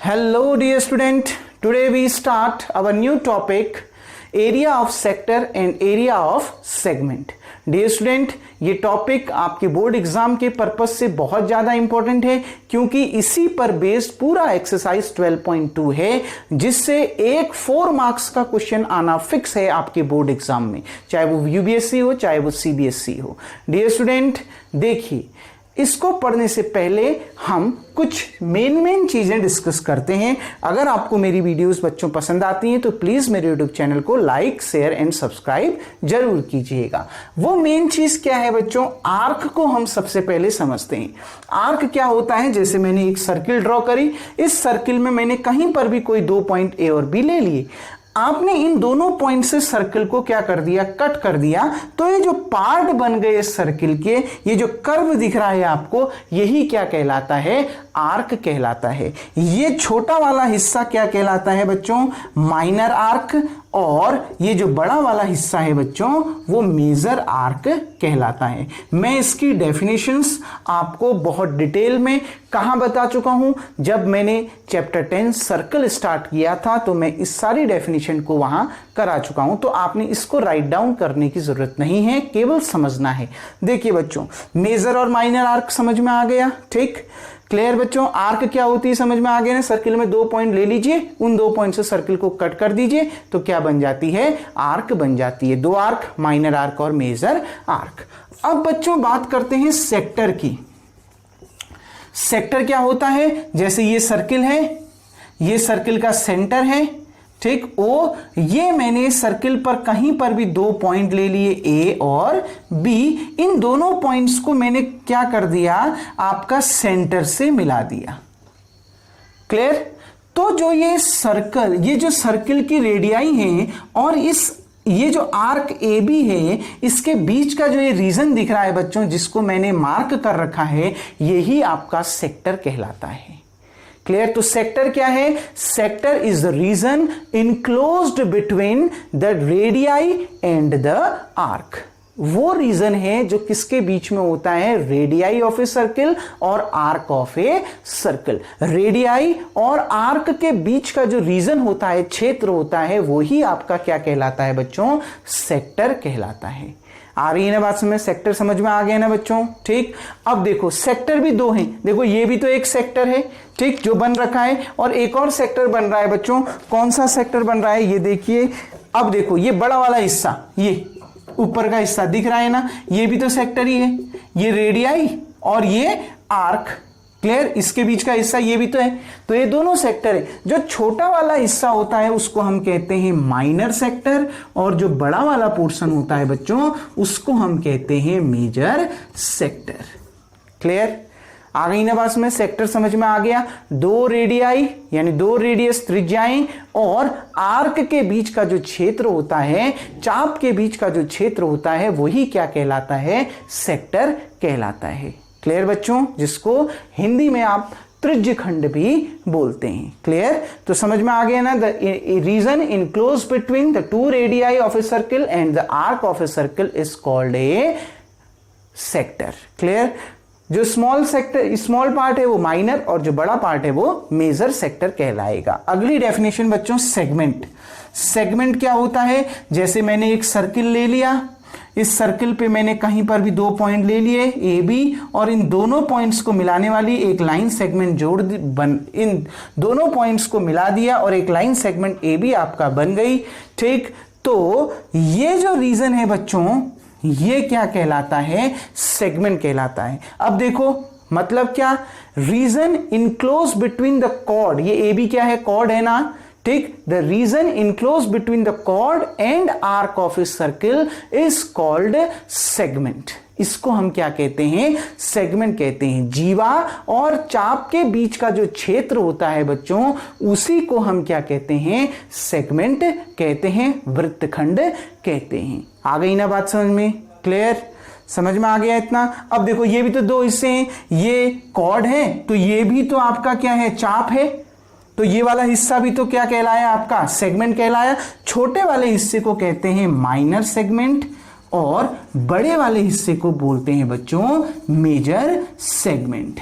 Hello dear student, today we start our new topic area of sector and area of segment. Dear student, ये topic आपके board exam के purpose से बहुत ज़्यादा important है क्योंकि इसी पर बेस्ड पूरा एक्सरसाइज 12.2 है जिससे एक 4 मार्क्स का क्वेश्चन आना फिक्स है आपके बोर्ड एग्जाम में, चाहे वो यूबीएसई हो चाहे वो सीबीएसई हो. डियर स्टूडेंट, देखिए इसको पढ़ने से पहले हम कुछ मेन चीजें डिस्कस करते हैं. अगर आपको मेरी वीडियोस बच्चों पसंद आती हैं तो प्लीज मेरे यूट्यूब चैनल को लाइक, शेयर एंड सब्सक्राइब जरूर कीजिएगा. वो मेन चीज क्या है बच्चों, आर्क को हम सबसे पहले समझते हैं. आर्क क्या होता है, जैसे मैंने एक सर्किल ड्रॉ करी, इस सर्किल में मैंने कहीं पर भी कोई 2 पॉइंट ए और बी ले लिए. आपने इन दोनों पॉइंट से सर्किल को क्या कर दिया, कट कर दिया. तो ये जो पार्ट बन गए सर्किल के, ये जो कर्व दिख रहा है आपको, यही क्या कहलाता है, आर्क कहलाता है. ये छोटा वाला हिस्सा क्या कहलाता है बच्चों, माइनर आर्क, और ये जो बड़ा वाला हिस्सा है बच्चों वो मेजर आर्क कहलाता है. मैं इसकी डेफिनेशंस आपको बहुत डिटेल में कहां बता चुका हूं, जब मैंने चैप्टर 10 सर्कल स्टार्ट किया था तो मैं इस सारी डेफिनेशन को वहां करा चुका हूं. तो आपने इसको राइट डाउन करने की जरूरत नहीं है, केवल समझना है. देखिए बच्चों, मेजर और माइनर आर्क समझ में आ गया, ठीक, क्लियर बच्चों. आर्क क्या होती है समझ में आ गया ना. सर्किल में 2 पॉइंट ले लीजिए, उन 2 पॉइंट से सर्किल को कट कर दीजिए तो क्या बन जाती है, आर्क बन जाती है. 2 आर्क, माइनर आर्क और मेजर आर्क. अब बच्चों बात करते हैं सेक्टर की. सेक्टर क्या होता है, जैसे ये सर्किल है, ये सर्किल का सेंटर है, ठीक. ओ ये मैंने सर्किल पर कहीं पर भी 2 पॉइंट ले लिए, ए और बी. इन दोनों पॉइंट्स को मैंने क्या कर दिया, आपका सेंटर से मिला दिया. क्लियर. तो जो ये सर्कल, ये जो सर्किल की रेडियाई हैं और ये जो आर्क ए बी है, इसके बीच का जो ये रीजन दिख रहा है बच्चों, जिसको मैंने मार्क कर रखा है, यही आपका सेक्टर कहलाता है. क्लियर. तो सेक्टर क्या है, sector is the region enclosed between the radii and the arc. वो रीजन है जो किसके बीच में होता है, रेडियाई ऑफ ए सर्किल और arc of a circle. Radii और आर्क के बीच का जो रीजन होता है, क्षेत्र होता है, वही आपका क्या कहलाता है बच्चों, सेक्टर कहलाता है. आ रही है ना बात समझ, सेक्टर समझ में आ गया ना बच्चों, ठीक. अब देखो सेक्टर भी 2 हैं, देखो ये भी तो एक सेक्टर है, ठीक, जो बन रखा है, और एक और सेक्टर बन रहा है बच्चों. कौन सा सेक्टर बन रहा है, ये देखिए. अब देखो ये बड़ा वाला हिस्सा, ये ऊपर का हिस्सा दिख रहा है ना, ये भी तो सेक्टर ही है. ये रेडियाई और ये आर्क, क्लियर. इसके बीच का हिस्सा ये भी तो है, तो ये दोनों सेक्टर है. जो छोटा वाला हिस्सा होता है उसको हम कहते हैं माइनर सेक्टर, और जो बड़ा वाला पोर्शन होता है बच्चों उसको हम कहते हैं मेजर सेक्टर. क्लियर. आ गई ना बात में, सेक्टर समझ में आ गया. 2 रेडियाई यानी 2 रेडियस त्रिज्याएं और आर्क के बीच का जो क्षेत्र होता है, चाप के बीच का जो क्षेत्र होता है, वही क्या कहलाता है, सेक्टर कहलाता है. क्लियर बच्चों, जिसको हिंदी में आप त्रिज्य खंड भी बोलते हैं. क्लियर. तो समझ में आ गया ना. The region enclose between the 2 radii of a circle and the arc of a circle is called a sector. Clear. जो स्मॉल पार्ट है वो माइनर और जो बड़ा पार्ट है वो मेजर सेक्टर कहलाएगा. अगली डेफिनेशन बच्चों, सेगमेंट. सेगमेंट क्या होता है, जैसे मैंने एक सर्किल ले लिया, इस सर्किल पे मैंने कहीं पर भी 2 पॉइंट ले लिए, ए बी, और इन दोनों पॉइंट्स को मिलाने वाली एक लाइन सेगमेंट इन दोनों पॉइंट्स को मिला दिया और एक लाइन सेगमेंट ए बी आपका बन गई, ठीक. तो ये जो रीजन है बच्चों, ये क्या कहलाता है, सेगमेंट कहलाता है. अब देखो मतलब क्या, region enclose between the chord, ये ए बी क्या है, कॉर्ड है ना, ठीक. The region enclose between the chord and arc of a circle is called segment. इसको हम क्या कहते हैं, सेगमेंट कहते हैं. जीवा और चाप के बीच का जो क्षेत्र होता है बच्चों, उसी को हम क्या कहते हैं, सेगमेंट कहते हैं, वृत्तखंड कहते हैं. आ गई ना बात समझ में. क्लियर. समझ में आ गया इतना. अब देखो ये भी तो 2 हिस्से हैं, ये कॉर्ड है तो ये भी तो आपका क्या है, चाप है, तो ये वाला हिस्सा भी तो क्या कहलाया, आपका सेगमेंट कहलाया. छोटे वाले हिस्से को कहते हैं माइनर सेगमेंट और बड़े वाले हिस्से को बोलते हैं बच्चों मेजर सेगमेंट.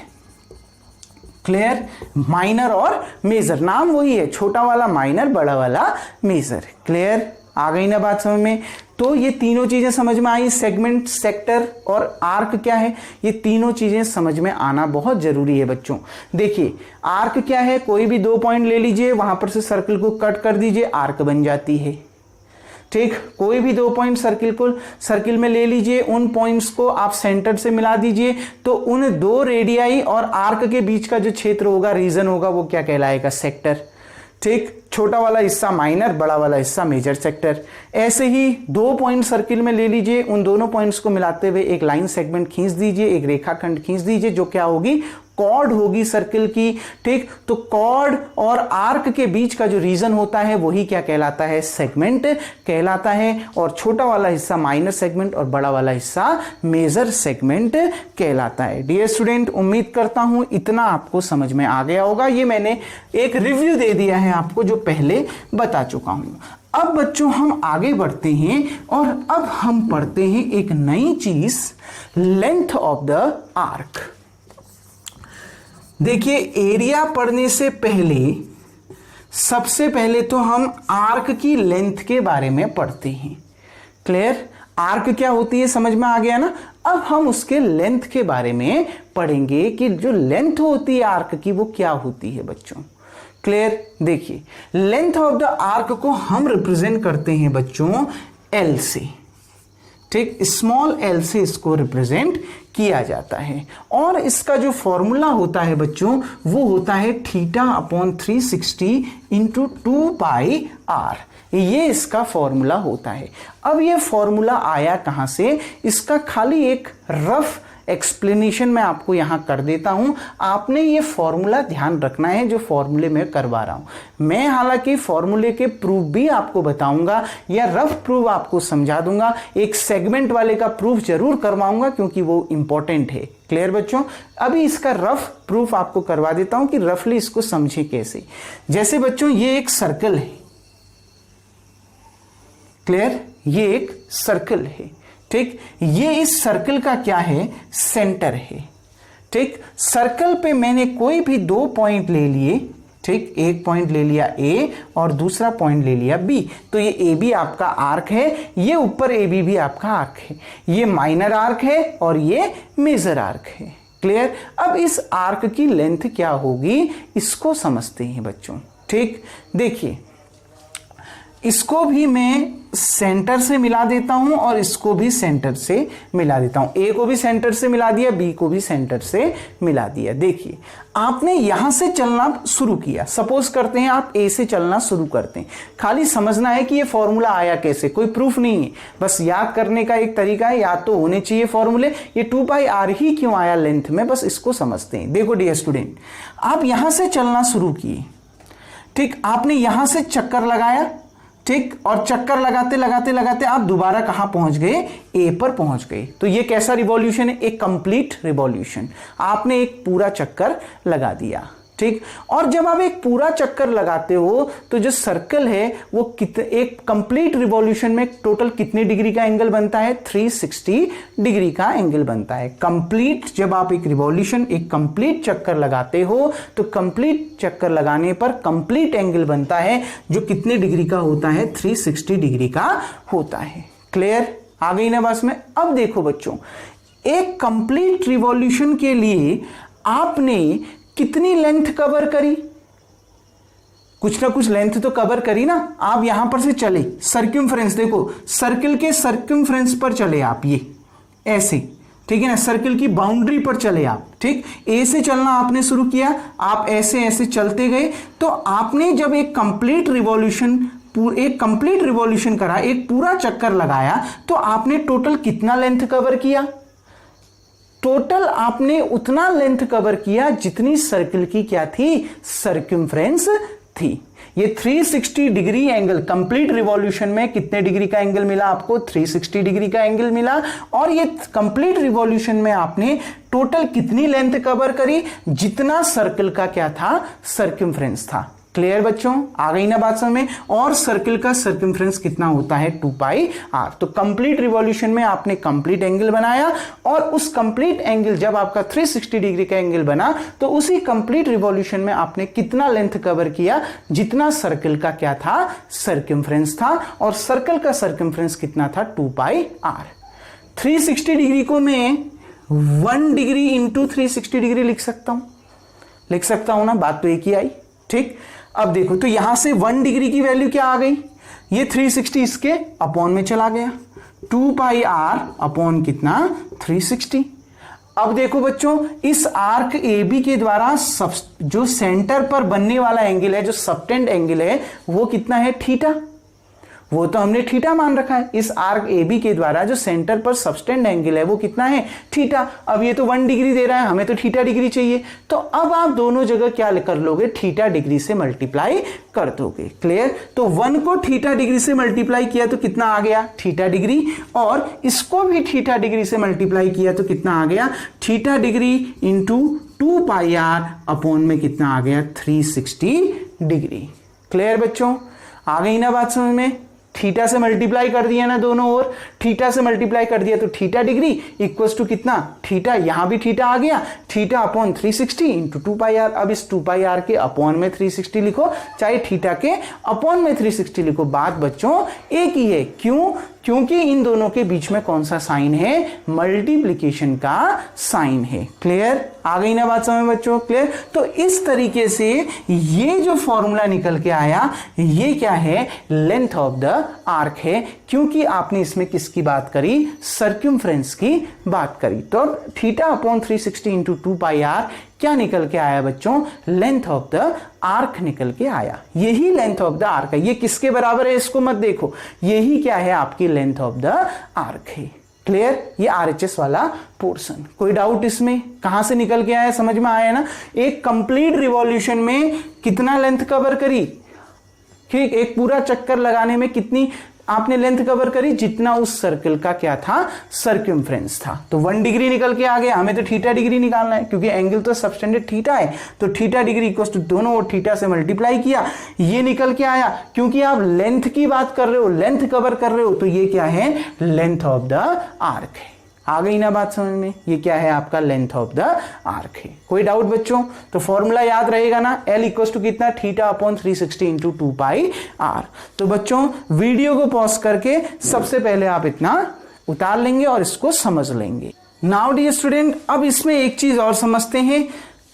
क्लियर? माइनर और मेजर, नाम वही है, छोटा वाला माइनर, बड़ा वाला मेजर। क्लियर? आ गई ना बात समझ में? तो ये तीनों चीजें समझ में आई, सेगमेंट, सेक्टर और आर्क क्या है, ये तीनों चीजें समझ में आना बहुत जरूरी है बच्चों। देखिए आर्क क्या है, कोई भी 2 पॉइंट ले लीजिए, वहां पर से सर्कल को कट कर दीजिए, आर्क बन जाती है। ठीक, कोई भी 2 पॉइंट सर्किल में ले लीजिए, उन पॉइंट्स को आप सेंटर से मिला दीजिए, तो उन 2 रेडियाई और आर्क के बीच का जो क्षेत्र होगा, रीजन होगा, वो क्या कहलाएगा? सेक्टर। ठीक, छोटा वाला हिस्सा माइनर, बड़ा वाला हिस्सा मेजर सेक्टर। ऐसे ही 2 पॉइंट सर्किल में ले लीजिए, उन दोनों पॉइंट्स को मिलाते हुए एक लाइन सेगमेंट खींच दीजिए, एक रेखाखंड खींच दीजिए, जो क्या होगी? कॉर्ड होगी सर्किल की। ठीक, तो कॉर्ड और आर्क के बीच का जो रीजन होता है वही क्या कहलाता है? सेगमेंट कहलाता है। और छोटा वाला हिस्सा माइनर सेगमेंट और बड़ा वाला हिस्सा मेजर सेगमेंट कहलाता है। डियर स्टूडेंट, उम्मीद करता हूं इतना आपको समझ में आ गया होगा। ये मैंने एक रिव्यू दे दिया है आपको, जो पहले बता चुका हूं। अब बच्चों हम आगे बढ़ते हैं और अब हम पढ़ते हैं एक नई चीज, लेंथ ऑफ द आर्क। देखिए एरिया पढ़ने से पहले सबसे पहले तो हम आर्क की लेंथ के बारे में पढ़ते हैं। क्लियर? आर्क क्या होती है समझ में आ गया ना? अब हम उसके लेंथ के बारे में पढ़ेंगे कि जो लेंथ होती है आर्क की वो क्या होती है बच्चों। क्लियर? देखिए लेंथ ऑफ द आर्क को हम रिप्रेजेंट करते हैं बच्चों एल से। ठीक, स्मॉल एल से इसको रिप्रेजेंट किया जाता है। और इसका जो फॉर्मूला होता है बच्चों वो होता है θ/360 इंटू 2πr। ये इसका फॉर्मूला होता है। अब ये फॉर्मूला आया कहां से, इसका खाली एक रफ एक्सप्लेनेशन मैं आपको यहां कर देता हूं। आपने ये फॉर्मूला ध्यान रखना है जो फॉर्मूले में करवा रहा हूं मैं। हालांकि फॉर्मूले के प्रूफ भी आपको बताऊंगा या रफ प्रूफ आपको समझा दूंगा। एक सेगमेंट वाले का प्रूफ जरूर करवाऊंगा क्योंकि वो इंपॉर्टेंट है। क्लियर बच्चों? अभी इसका रफ प्रूफ आपको करवा देता हूं कि रफली इसको समझे कैसे। जैसे बच्चों ये एक सर्कल है। क्लियर? ये एक सर्कल है। ठीक, ये इस सर्कल का क्या है? सेंटर है। ठीक, सर्कल पे मैंने कोई भी 2 पॉइंट ले लिए। ठीक, एक पॉइंट ले लिया ए और दूसरा पॉइंट ले लिया बी, तो ये ए बी आपका आर्क है, ये ऊपर ए बी भी आपका आर्क है। ये माइनर आर्क है और ये मेजर आर्क है। क्लियर? अब इस आर्क की लेंथ क्या होगी इसको समझते हैं बच्चों। ठीक, देखिए इसको भी मैं सेंटर से मिला देता हूं और इसको भी सेंटर से मिला देता हूं। ए को भी सेंटर से मिला दिया, बी को भी सेंटर से मिला दिया। देखिए आपने यहां से चलना शुरू किया। सपोज करते हैं आप ए से चलना शुरू करते हैं। खाली समझना है कि ये फॉर्मूला आया कैसे, कोई प्रूफ नहीं है, बस याद करने का एक तरीका है। याद तो होने चाहिए फॉर्मूले। ये 2πr ही क्यों आया लेंथ में, बस इसको समझते हैं। देखो डियर स्टूडेंट, आप यहां से चलना शुरू किए। ठीक, आपने यहां से चक्कर लगाया। ठीक, और चक्कर लगाते लगाते लगाते आप दोबारा कहां पहुंच गए? ए पर पहुंच गए। तो ये कैसा रिवॉल्यूशन है? एक कंप्लीट रिवॉल्यूशन। आपने एक पूरा चक्कर लगा दिया। ठीक, और जब आप एक पूरा चक्कर लगाते हो तो जो सर्कल है वो एक कंप्लीट रिवॉल्यूशन में टोटल कितने डिग्री का एंगल बनता है? 360 डिग्री का एंगल बनता है। कंप्लीट, जब आप एक रिवॉल्यूशन, एक कंप्लीट चक्कर लगाते हो तो कंप्लीट चक्कर लगाने पर कंप्लीट एंगल बनता है जो कितने डिग्री का होता है? 360 डिग्री का होता है। क्लियर? आ गई ना बस में? अब देखो बच्चों, एक कंप्लीट रिवॉल्यूशन के लिए आपने कितनी लेंथ कवर करी? कुछ ना कुछ लेंथ तो कवर करी ना। आप यहां पर से चले, सर्कमफ्रेंस देखो, सर्कल के सर्कमफ्रेंस पर चले आप, ये ऐसे, ठीक है ना, सर्कल की बाउंड्री पर चले आप। ठीक, ए से चलना आपने शुरू किया, आप ऐसे ऐसे चलते गए, तो आपने जब एक कंप्लीट रिवॉल्यूशन करा, एक पूरा चक्कर लगाया, तो आपने टोटल कितना लेंथ कवर किया? टोटल आपने उतना लेंथ कवर किया जितनी सर्कल की क्या थी? सर्कमफ्रेंस थी। ये 360 डिग्री एंगल, कंप्लीट रिवॉल्यूशन में कितने डिग्री का एंगल मिला आपको? 360 डिग्री का एंगल मिला। और ये कंप्लीट रिवॉल्यूशन में आपने टोटल कितनी लेंथ कवर करी? जितना सर्कल का क्या था? सर्कमफ्रेंस था। क्लियर बच्चों, आ गई ना बात समझ में। और सर्किल का सर्कमफ्रेंस कितना होता है 2 पाई आर। तो कंप्लीट रिवॉल्यूशन में आपने कंप्लीट एंगल बनाया और उस कंप्लीट एंगल जब आपका 360 डिग्री का एंगल बना तो उसी कंप्लीट रिवॉल्यूशन में आपने कितना लेंथ कवर किया, जितना सर्किल का क्या था सर्कमफ्रेंस था। और सर्कल का सर्कमफ्रेंस कितना था 2 पाई आर। 360 डिग्री को मैं 1 डिग्री इंटू 360 डिग्री लिख सकता हूं ना, बात तो एक ही आई। ठीक, अब देखो तो यहां से 1 डिग्री की वैल्यू क्या आ गई, ये 360 इसके अपॉन में चला गया, 2 पाई आर अपॉन कितना 360। अब देखो बच्चों इस आर्क AB के द्वारा जो सेंटर पर बनने वाला एंगल है, जो सबटेंड एंगल है, वो कितना है थीटा। वो तो हमने थीटा मान रखा है। इस आर्क AB के द्वारा जो सेंटर पर सबटेंड एंगल है वो कितना है थीटा। अब ये तो 1 डिग्री दे रहा है, हमें तो थीटा डिग्री चाहिए, तो अब आप दोनों जगह क्या कर लोगे, थीटा डिग्री से मल्टीप्लाई कर दोगे। क्लियर। तो 1 को थीटा डिग्री से मल्टीप्लाई किया तो कितना आ गया थीटा डिग्री, और इसको भी थीटा डिग्री से मल्टीप्लाई किया तो कितना आ गया theta degree into 2 pi r upon में कितना आ गया 360 डिग्री। क्लियर बच्चों, आ गई ना बात समझ में। थीटा से मल्टीप्लाई कर दिया ना दोनों ओर, थीटा से मल्टीप्लाई कर दिया तो थीटा डिग्री इक्वल्स टू कितना थीटा, यहां भी थीटा आ गया, theta upon 360 into 2 pi r. अब इस 2 पाई आर के अपॉन में 360 लिखो, चाहे थीटा के अपॉन में 360 लिखो, बात बच्चों एक ही है। क्यों? क्योंकि इन दोनों के बीच में कौन सा साइन है, मल्टीप्लीकेशन का साइन है। क्लियर, आ गई ना बात समझ बच्चों। क्लियर। तो इस तरीके से ये जो फॉर्मूला निकल के आया, ये क्या है, लेंथ ऑफ द आर्क है, क्योंकि आपने इसमें किसकी बात करी, सर्कमफ्रेंस की बात करी। तो theta upon 360 into 2 pi r क्या निकल के आया बच्चों, लेंथ ऑफ द आर्क निकल के आया। यही लेंथ ऑफ द आर्क है। ये किसके बराबर है इसको मत देखो, यही क्या है आपकी लेंथ ऑफ द आर्क है। क्लियर, ये RHS वाला पोर्शन। कोई डाउट इसमें, कहां से निकल के आया, समझ में आया ना। एक कंप्लीट रिवॉल्यूशन में कितना लेंथ कवर करी, ठीक, एक पूरा चक्कर लगाने में कितनी आपने लेंथ कवर करी, जितना उस सर्कल का क्या था सर्कमफ्रेंस था। तो 1 डिग्री निकल के आ गया, हमें तो थीटा डिग्री निकालना है क्योंकि एंगल तो सबटेंडेड थीटा है। तो थीटा डिग्री इक्वल्स टू दोनों और थीटा से मल्टीप्लाई किया, ये निकल के आया। क्योंकि आप लेंथ की बात कर रहे हो, लेंथ कवर कर रहे हो, तो ये क्या है, लेंथ ऑफ द आर्क है। आ गई ना बात समझ में, ये क्या है आपका लेंथ ऑफ द आर्क है। कोई डाउट बच्चों, तो फॉर्मूला याद रहेगा ना, L इक्वल्स टू कितना theta upon 360 into 2 pi r. तो बच्चों वीडियो को पॉज करके सबसे पहले आप इतना उतार लेंगे और इसको समझ लेंगे। नाउ डियर स्टूडेंट, अब इसमें एक चीज और समझते हैं।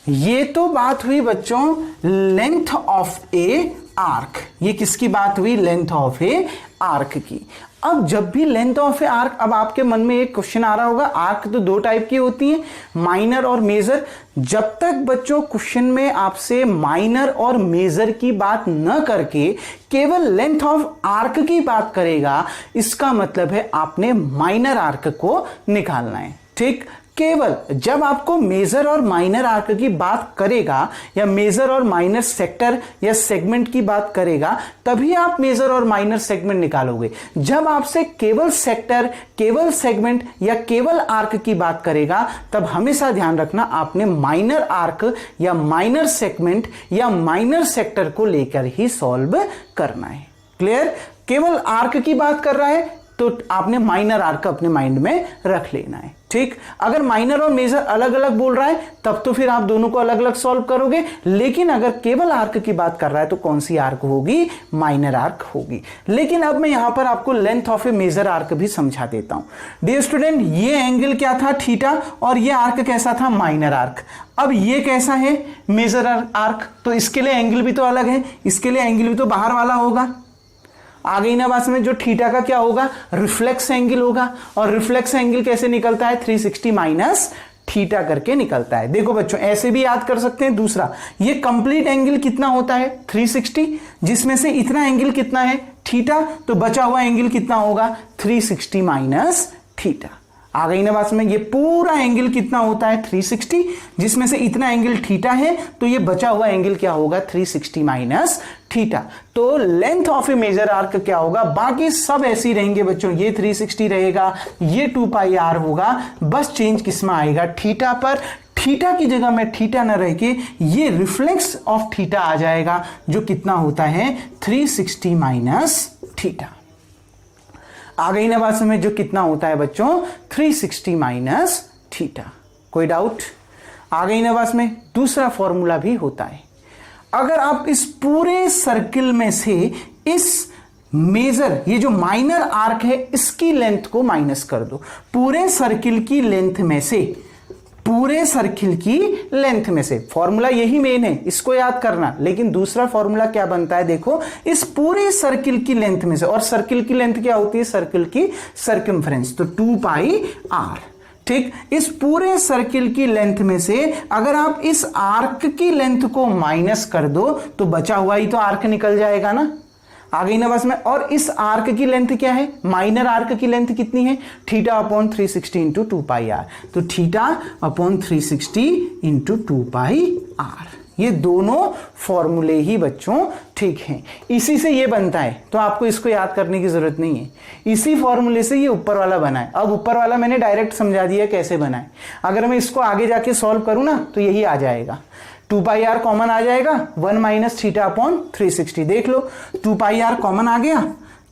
ये तो बात हुई बच्चों लेंथ ऑफ ए आर्क, ये किसकी बात हुई, लेंथ ऑफ ए आर्क की। अब जब भी लेंथ ऑफ ए आर्क, अब आपके मन में एक क्वेश्चन आ रहा होगा, आर्क तो 2 टाइप की होती हैं, माइनर और मेजर। जब तक बच्चों क्वेश्चन में आपसे माइनर और मेजर की बात न करके केवल लेंथ ऑफ आर्क की बात करेगा, इसका मतलब है आपने माइनर आर्क को निकालना है। ठीक, केवल जब आपको मेजर और माइनर आर्क की बात करेगा या मेजर और माइनर सेक्टर या सेगमेंट की बात करेगा, तभी आप मेजर और माइनर सेगमेंट निकालोगे। जब आपसे केवल सेक्टर, केवल सेगमेंट या केवल आर्क की बात करेगा, तब हमेशा ध्यान रखना आपने माइनर आर्क या माइनर सेगमेंट या माइनर सेक्टर को लेकर ही सॉल्व करना है। क्लियर, केवल आर्क की बात कर रहा है तो आपने माइनर आर्क अपने माइंड में रख लेना है। ठीक, अगर माइनर और मेजर अलग अलग बोल रहा है तब तो फिर आप दोनों को अलग अलग सॉल्व करोगे, लेकिन अगर केवल आर्क की बात कर रहा है तो कौन सी आर्क होगी, माइनर आर्क होगी। लेकिन अब मैं यहां पर आपको length of a major arc भी समझा देता हूं। डियर स्टूडेंट, ये एंगल क्या था थीटा, और ये आर्क कैसा था, माइनर आर्क। अब ये कैसा है, मेजर आर्क, तो इसके लिए एंगल भी तो अलग है, इसके लिए एंगल भी तो बाहर वाला होगा। आ गई ना बात में, जो थीटा का क्या होगा, रिफ्लेक्स एंगल होगा। और रिफ्लेक्स एंगल कैसे निकलता है, 360 माइनस थीटा करके निकलता है। देखो बच्चों, ऐसे भी याद कर सकते हैं। दूसरा, ये कंप्लीट एंगल कितना होता है 360, जिसमें से इतना एंगल कितना है थीटा, तो बचा हुआ एंगल कितना होगा 360 माइनस थीटा। आ गई ना बात में, ये पूरा एंगल कितना होता है 360, जिसमें से इतना एंगल थीटा है, तो ये बचा हुआ एंगल क्या होगा 360 माइनस थीटा। तो length of a major arc क्या होगा, बाकी सब ऐसे ही रहेंगे बच्चों, ये 360 रहेगा, ये 2 पाई आर होगा, बस चेंज किस में आएगा, थीटा पर। थीटा की जगह में थीटा ना रह के ये रिफ्लेक्स ऑफ थीटा आ जाएगा, जो कितना होता है 360 माइनस थीटा। आ गई ना बात समझ, जो कितना होता है बच्चों 360 माइनस थीटा। कोई डाउट? आ गई ना बात में। दूसरा फॉर्मूला भी होता है, अगर आप इस पूरे सर्किल में से इस मेजर, ये जो माइनर आर्क है, इसकी लेंथ को माइनस कर दो। पूरे सर्किल की लेंथ में से, पूरे सर्किल की लेंथ में से, फॉर्मूला यही मेन है, इसको याद करना। लेकिन दूसरा फॉर्मूला क्या बनता है देखो, इस पूरे सर्किल की लेंथ में से, और सर्किल की लेंथ क्या होती है, सर्किल की सर्कमफ्रेंस, तो 2 पाई आर। ठीक, इस पूरे सर्किल की लेंथ में से अगर आप इस आर्क की लेंथ को माइनस कर दो तो बचा हुआ ही तो आर्क निकल जाएगा ना। आ गई ना बस में। और इस आर्क की लेंथ क्या है, माइनर आर्क की लेंथ कितनी है, theta upon 360 into 2 pi r. तो theta upon 360 into 2 pi r, ये दोनों फॉर्मूले ही बच्चों ठीक हैं। इसी से ये बनता है, तो आपको इसको याद करने की जरूरत नहीं है। इसी फॉर्मूले से ये ऊपर वाला बना है। अब ऊपर वाला मैंने डायरेक्ट समझा दिया कैसे बना है। अगर मैं इसको आगे जाके सॉल्व करूं ना तो यही आ जाएगा, 2 पाई आर कॉमन आ जाएगा, 1 माइनस थीटा अपॉन 360। देख लो 2 पाई आर कॉमन आ गया,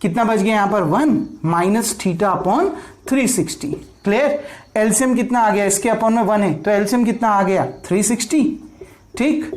कितना बच गया यहां पर 1 minus theta upon 360। Clear? LCM कितना आ गया, इसके अपॉन में 1 है तो एलसीएम कितना आ गया 360। ठीक,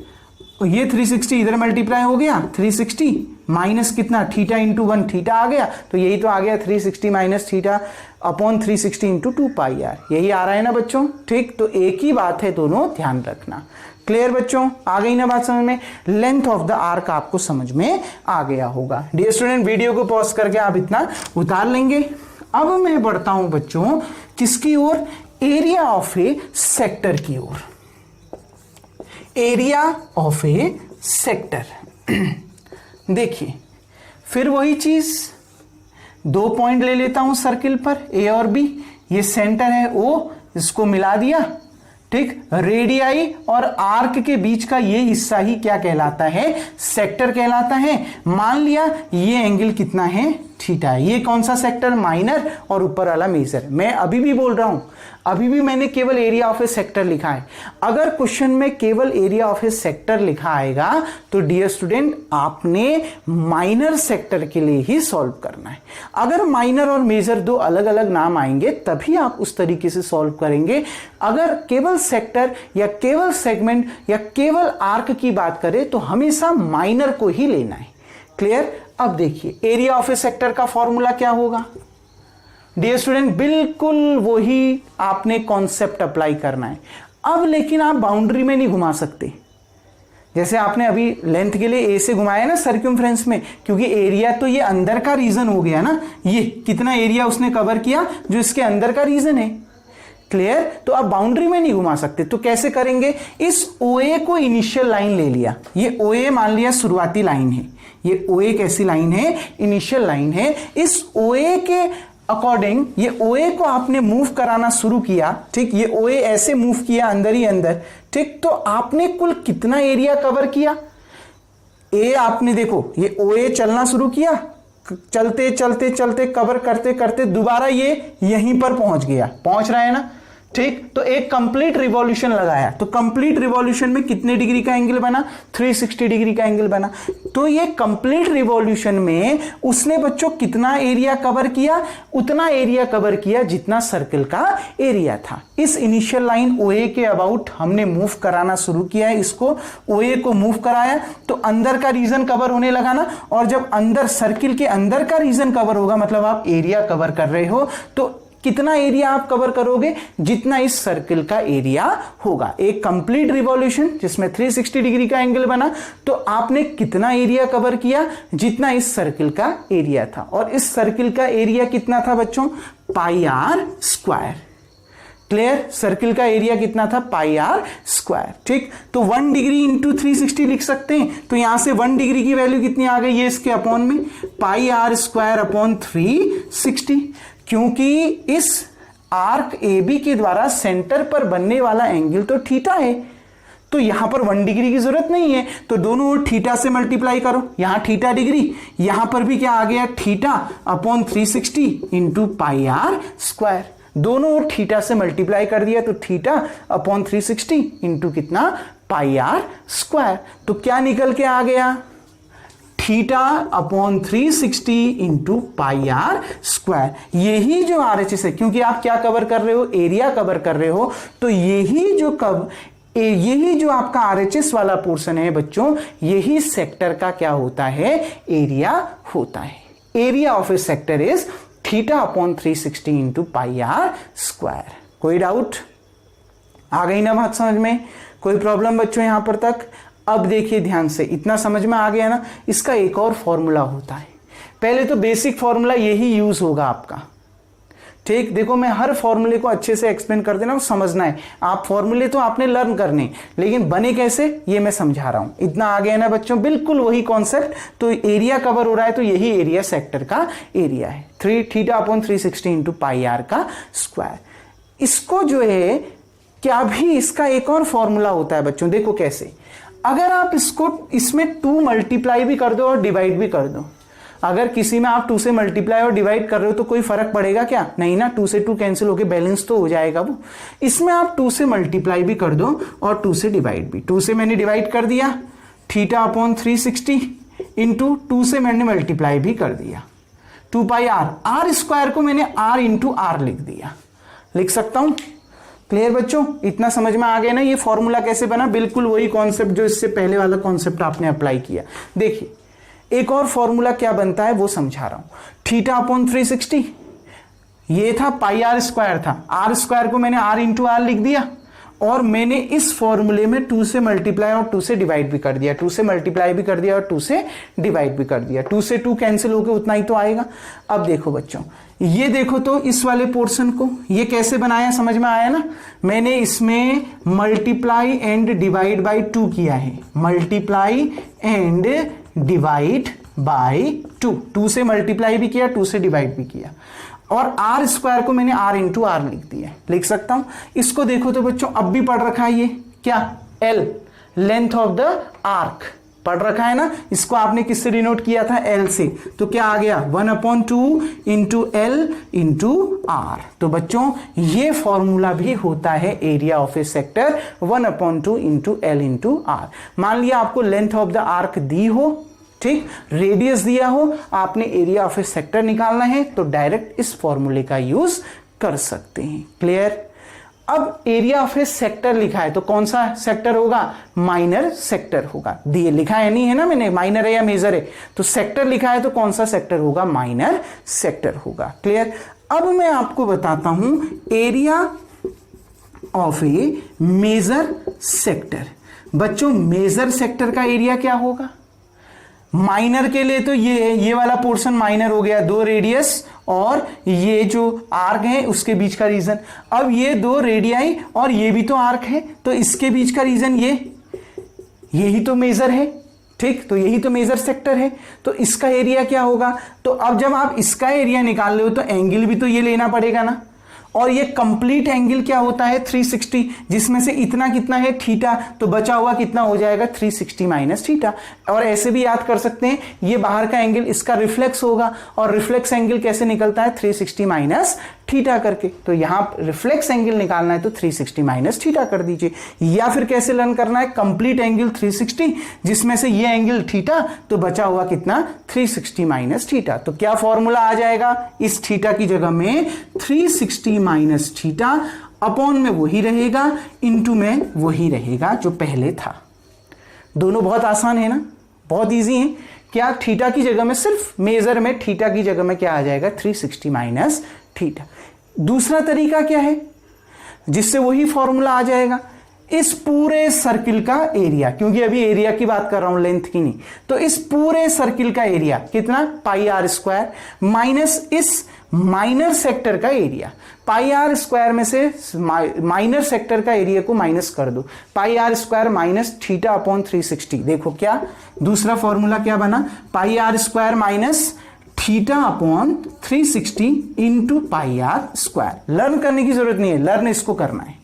ये 360 इधर मल्टीप्लाई हो गया, 360 माइनस कितना थीटा इंटू 1, थीटा आ गया, तो यही तो आ गया 360 minus theta upon 360 into 2 pi r. यही आ रहा है ना बच्चों। ठीक, तो एक ही बात है, दोनों ध्यान रखना। क्लियर बच्चों? आ गई ना बात समझ में। लेंथ ऑफ द आर्क आपको समझ में आ गया होगा। डियर स्टूडेंट, वीडियो को पॉज करके आप इतना उतार लेंगे। अब मैं बढ़ता हूं बच्चों किसकी ओर, एरिया ऑफ ए सेक्टर की ओर। Area of a sector. देखिए फिर वही चीज, 2 पॉइंट ले लेता हूं सर्किल पर, ए और बी। ये सेंटर है ओ, इसको मिला दिया। ठीक, रेडियाई और आर्क के बीच का ये हिस्सा ही क्या कहलाता है, सेक्टर कहलाता है। मान लिया ये एंगल कितना है, थीटा है। ये कौन सा सेक्टर, माइनर, और ऊपर वाला मेजर। मैं अभी भी बोल रहा हूं, अभी भी मैंने केवल एरिया ऑफ ए सेक्टर लिखा है। अगर क्वेश्चन में केवल एरिया ऑफ ए सेक्टर लिखा आएगा तो डियर स्टूडेंट आपने माइनर सेक्टर के लिए ही सॉल्व करना है। अगर माइनर और मेजर दो अलग अलग नाम आएंगे तभी आप उस तरीके से सॉल्व करेंगे। अगर केवल सेक्टर या केवल सेगमेंट या केवल आर्क की बात करें तो हमेशा माइनर को ही लेना है। क्लियर? अब देखिए एरिया ऑफ ए सेक्टर का फॉर्मूला क्या होगा डियर स्टूडेंट, बिल्कुल वही आपने कॉन्सेप्ट अप्लाई करना है। अब लेकिन आप बाउंड्री में नहीं घुमा सकते, जैसे आपने अभी लेंथ के लिए ए से घुमाया ना सर्कमफ्रेंस में, क्योंकि एरिया तो ये अंदर का रीजन हो गया ना। ये कितना एरिया उसने कवर किया जो इसके अंदर का रीजन है। क्लियर? तो आप बाउंड्री में नहीं घुमा सकते, तो कैसे करेंगे, इस OA को इनिशियल लाइन ले लिया। ये OA मान लिया शुरुआती लाइन है, ये OA कैसी लाइन है, इनिशियल लाइन है। इस OA के अकॉर्डिंग ये OA को आपने मूव कराना शुरू किया। ठीक, ये OA ऐसे मूव किया अंदर ही अंदर। ठीक, तो आपने कुल कितना एरिया कवर किया, ए आपने देखो ये OA चलना शुरू किया, चलते चलते चलते कवर करते करते दोबारा ये यहीं पर पहुंच गया, पहुंच रहा है ना। ठीक, तो एक कंप्लीट रिवॉल्यूशन लगाया, तो कंप्लीट रिवॉल्यूशन में कितने डिग्री का एंगल बना, 360 डिग्री का एंगल बना। तो ये कंप्लीट रिवॉल्यूशन में उसने बच्चों कितना एरिया कवर किया, उतना एरिया कवर किया जितना सर्कल का एरिया था। इस इनिशियल लाइन OA के अबाउट हमने मूव कराना शुरू किया है, इसको OA को मूव कराया तो अंदर का रीजन कवर होने लगा ना। और जब अंदर सर्किल के अंदर का रीजन कवर होगा मतलब आप एरिया कवर कर रहे हो, तो कितना एरिया आप कवर करोगे, जितना इस सर्किल का एरिया होगा। एक कंप्लीट रिवॉल्यूशन जिसमें 360 डिग्री का एंगल बना, तो आपने कितना एरिया कवर किया, जितना इस सर्किल का एरिया था। और इस सर्किल का एरिया कितना था बच्चों, पाई आर स्क्वायर। क्लियर? सर्किल का एरिया कितना था, पाई आर स्क्वायर। ठीक, तो 1 डिग्री इंटू 360 लिख सकते हैं। तो यहां से 1 डिग्री की वैल्यू कितनी आ गई, ये इसके अपॉन में पाई आर स्क्वायर अपॉन 360। क्योंकि इस आर्क AB के द्वारा सेंटर पर बनने वाला एंगल तो थीटा है, तो यहां पर 1 डिग्री की जरूरत नहीं है, तो दोनों ओर थीटा से मल्टीप्लाई करो। यहां थीटा डिग्री, यहां पर भी क्या आ गया, theta upon 360 into pi r square. दोनों ओर थीटा से मल्टीप्लाई कर दिया तो थीटा अपॉन 360 इंटू कितना पाई आर स्क्वायर। तो क्या निकल के आ गया, theta upon 360 into pi r square. यही जो RHS है, क्योंकि आप क्या कवर कर रहे हो, एरिया कवर कर रहे हो, तो यही जो आपका RHS वाला पोर्शन है बच्चों, यही सेक्टर का क्या होता है, एरिया होता है। Area of a sector is theta upon 360 into pi r square. कोई डाउट आ गई ना बात समझ में, कोई प्रॉब्लम बच्चों यहां पर तक? अब देखिए ध्यान से, इतना समझ में आ गया ना। इसका एक और फॉर्मूला होता है, पहले तो बेसिक फॉर्मूला यही यूज होगा आपका, ठीक। देखो मैं हर फॉर्मूले को अच्छे से एक्सप्लेन कर देना, समझना है। आप फॉर्मूले तो आपने लर्न करने, लेकिन बने कैसे ये मैं समझा रहा हूं। इतना आ गया ना बच्चों, बिल्कुल वही कॉन्सेप्ट। तो एरिया कवर हो रहा है, तो यही एरिया सेक्टर का एरिया है, theta upon 360 into pi r का स्क्वायर। इसको जो है क्या भी इसका एक और फॉर्मूला होता है बच्चों, देखो कैसे। अगर आप इसमें 2 मल्टीप्लाई भी कर दो और डिवाइड भी कर दो, अगर किसी में आप 2 से मल्टीप्लाई और डिवाइड कर रहे हो तो कोई फर्क पड़ेगा क्या? नहीं ना, 2 से 2 कैंसिल होके बैलेंस तो हो जाएगा वो। इसमें आप 2 से मल्टीप्लाई भी कर दो और 2 से डिवाइड भी। 2 से मैंने डिवाइड कर दिया थीटा अपॉन 360 इंटू 2 से मैंने मल्टीप्लाई भी कर दिया 2 पाई आर। आर स्क्वायर को मैंने आर इंटू आर लिख दिया, लिख सकता हूं। क्लियर बच्चों, इतना समझ में आ गया ना ये फॉर्मूला कैसे बना? बिल्कुल वही कॉन्सेप्ट जो इससे पहले वाला कॉन्सेप्ट आपने अप्लाई किया। देखिए एक और फॉर्मूला क्या बनता है वो समझा रहा हूं। थीटा अपॉन 360 ये था, पाई आर स्क्वायर था, आर स्क्वायर को मैंने आर इंटू आर लिख दिया और मैंने इस फॉर्मूले में 2 से मल्टीप्लाई और 2 से डिवाइड भी कर दिया, 2 से मल्टीप्लाई भी कर दिया और 2 से डिवाइड भी कर दिया। 2 से 2 कैंसिल होकर उतना ही तो आएगा। अब देखो बच्चों, ये देखो तो इस वाले पोर्शन को ये कैसे बनाया, समझ में आया ना? मैंने इसमें मल्टीप्लाई एंड डिवाइड बाय 2 किया है, मल्टीप्लाई एंड डिवाइड बाय 2 से मल्टीप्लाई भी किया, 2 से डिवाइड भी किया और आर स्क्वायर को मैंने आर इंटू आर लिख दिया, लिख सकता हूं। इसको देखो तो बच्चों अब भी पढ़ रखा है ये क्या, L, length of the arc पढ़ रखा है ना। इसको आपने किससे डिनोट किया था, एल से। तो क्या आ गया 1/2 इंटू एल इंटू आर। तो बच्चों ये फॉर्मूला भी होता है area of a sector, 1/2 into L into r. मान लिया आपको लेंथ ऑफ द आर्क दी हो, ठीक, रेडियस दिया हो, आपने एरिया ऑफ ए सेक्टर निकालना है तो डायरेक्ट इस फॉर्मूले का यूज कर सकते हैं। क्लियर? अब एरिया ऑफ ए सेक्टर लिखा है तो कौन सा सेक्टर होगा, माइनर सेक्टर होगा। दिए लिखा है नहीं है ना मैंने, माइनर है या मेजर है, तो सेक्टर लिखा है तो कौन सा सेक्टर होगा, माइनर सेक्टर होगा। क्लियर? अब मैं आपको बताता हूं area of a major sector. बच्चों मेजर सेक्टर का एरिया क्या होगा? माइनर के लिए तो ये वाला पोर्शन माइनर हो गया, 2 रेडियस और ये जो आर्क है उसके बीच का रीजन। अब ये 2 रेडियाई और ये भी तो आर्क है, तो इसके बीच का रीजन यही तो मेजर है, ठीक। तो यही तो मेजर सेक्टर है, तो इसका एरिया क्या होगा? तो अब जब आप इसका एरिया निकाल रहे हो तो एंगल भी तो ये लेना पड़ेगा ना, और ये कंप्लीट एंगल क्या होता है 360, जिसमें से इतना कितना है थीटा, तो बचा हुआ कितना हो जाएगा 360 माइनस थीटा। और ऐसे भी याद कर सकते हैं ये बाहर का एंगल इसका रिफ्लेक्स होगा, और रिफ्लेक्स एंगल कैसे निकलता है 360 माइनस थीटा करके। तो यहां रिफ्लेक्स एंगल निकालना है तो 360 माइनस थीटा कर दीजिए, या फिर कैसे लर्न करना है कंप्लीट एंगल 360 जिसमें से ये एंगल थीटा, तो बचा हुआ कितना 360 माइनस थीटा। तो क्या फॉर्मूला आ जाएगा, इस थीटा की जगह में 360 माइनस थीटा, अपॉन में वही रहेगा, इनटू में वही रहेगा जो पहले था। दोनों बहुत आसान है ना, बहुत इजी है। क्या थीटा की जगह में, सिर्फ मेजर में थीटा की जगह में क्या आ जाएगा 360 माइनस थीटा। दूसरा तरीका क्या है जिससे वही फॉर्मूला आ जाएगा, इस पूरे सर्किल का एरिया, क्योंकि अभी एरिया की बात कर रहा हूं लेंथ की नहीं, तो इस पूरे सर्किल का एरिया कितना पाई आर स्क्वायर माइनस इस माइनर सेक्टर का एरिया। पाई आर स्क्वायर में से माइनर सेक्टर का एरिया को माइनस कर दो, pi r square minus theta upon 360। देखो क्या दूसरा फॉर्मूला क्या बना, pi r square minus theta upon 360 into pi r square. Learn करने की जरूरत नहीं है, लर्न इसको करना है।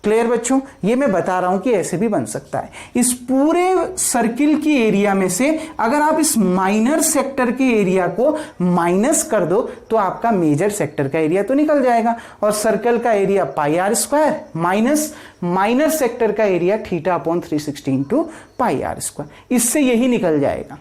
क्लियर बच्चों, ये मैं बता रहा हूं कि ऐसे भी बन सकता है। इस पूरे सर्किल की एरिया में से अगर आप इस माइनर सेक्टर के एरिया को माइनस कर दो तो आपका मेजर सेक्टर का एरिया तो निकल जाएगा, और सर्कल का area pi r square minus minor sector का area theta upon 360 into pi r square, इससे यही निकल जाएगा।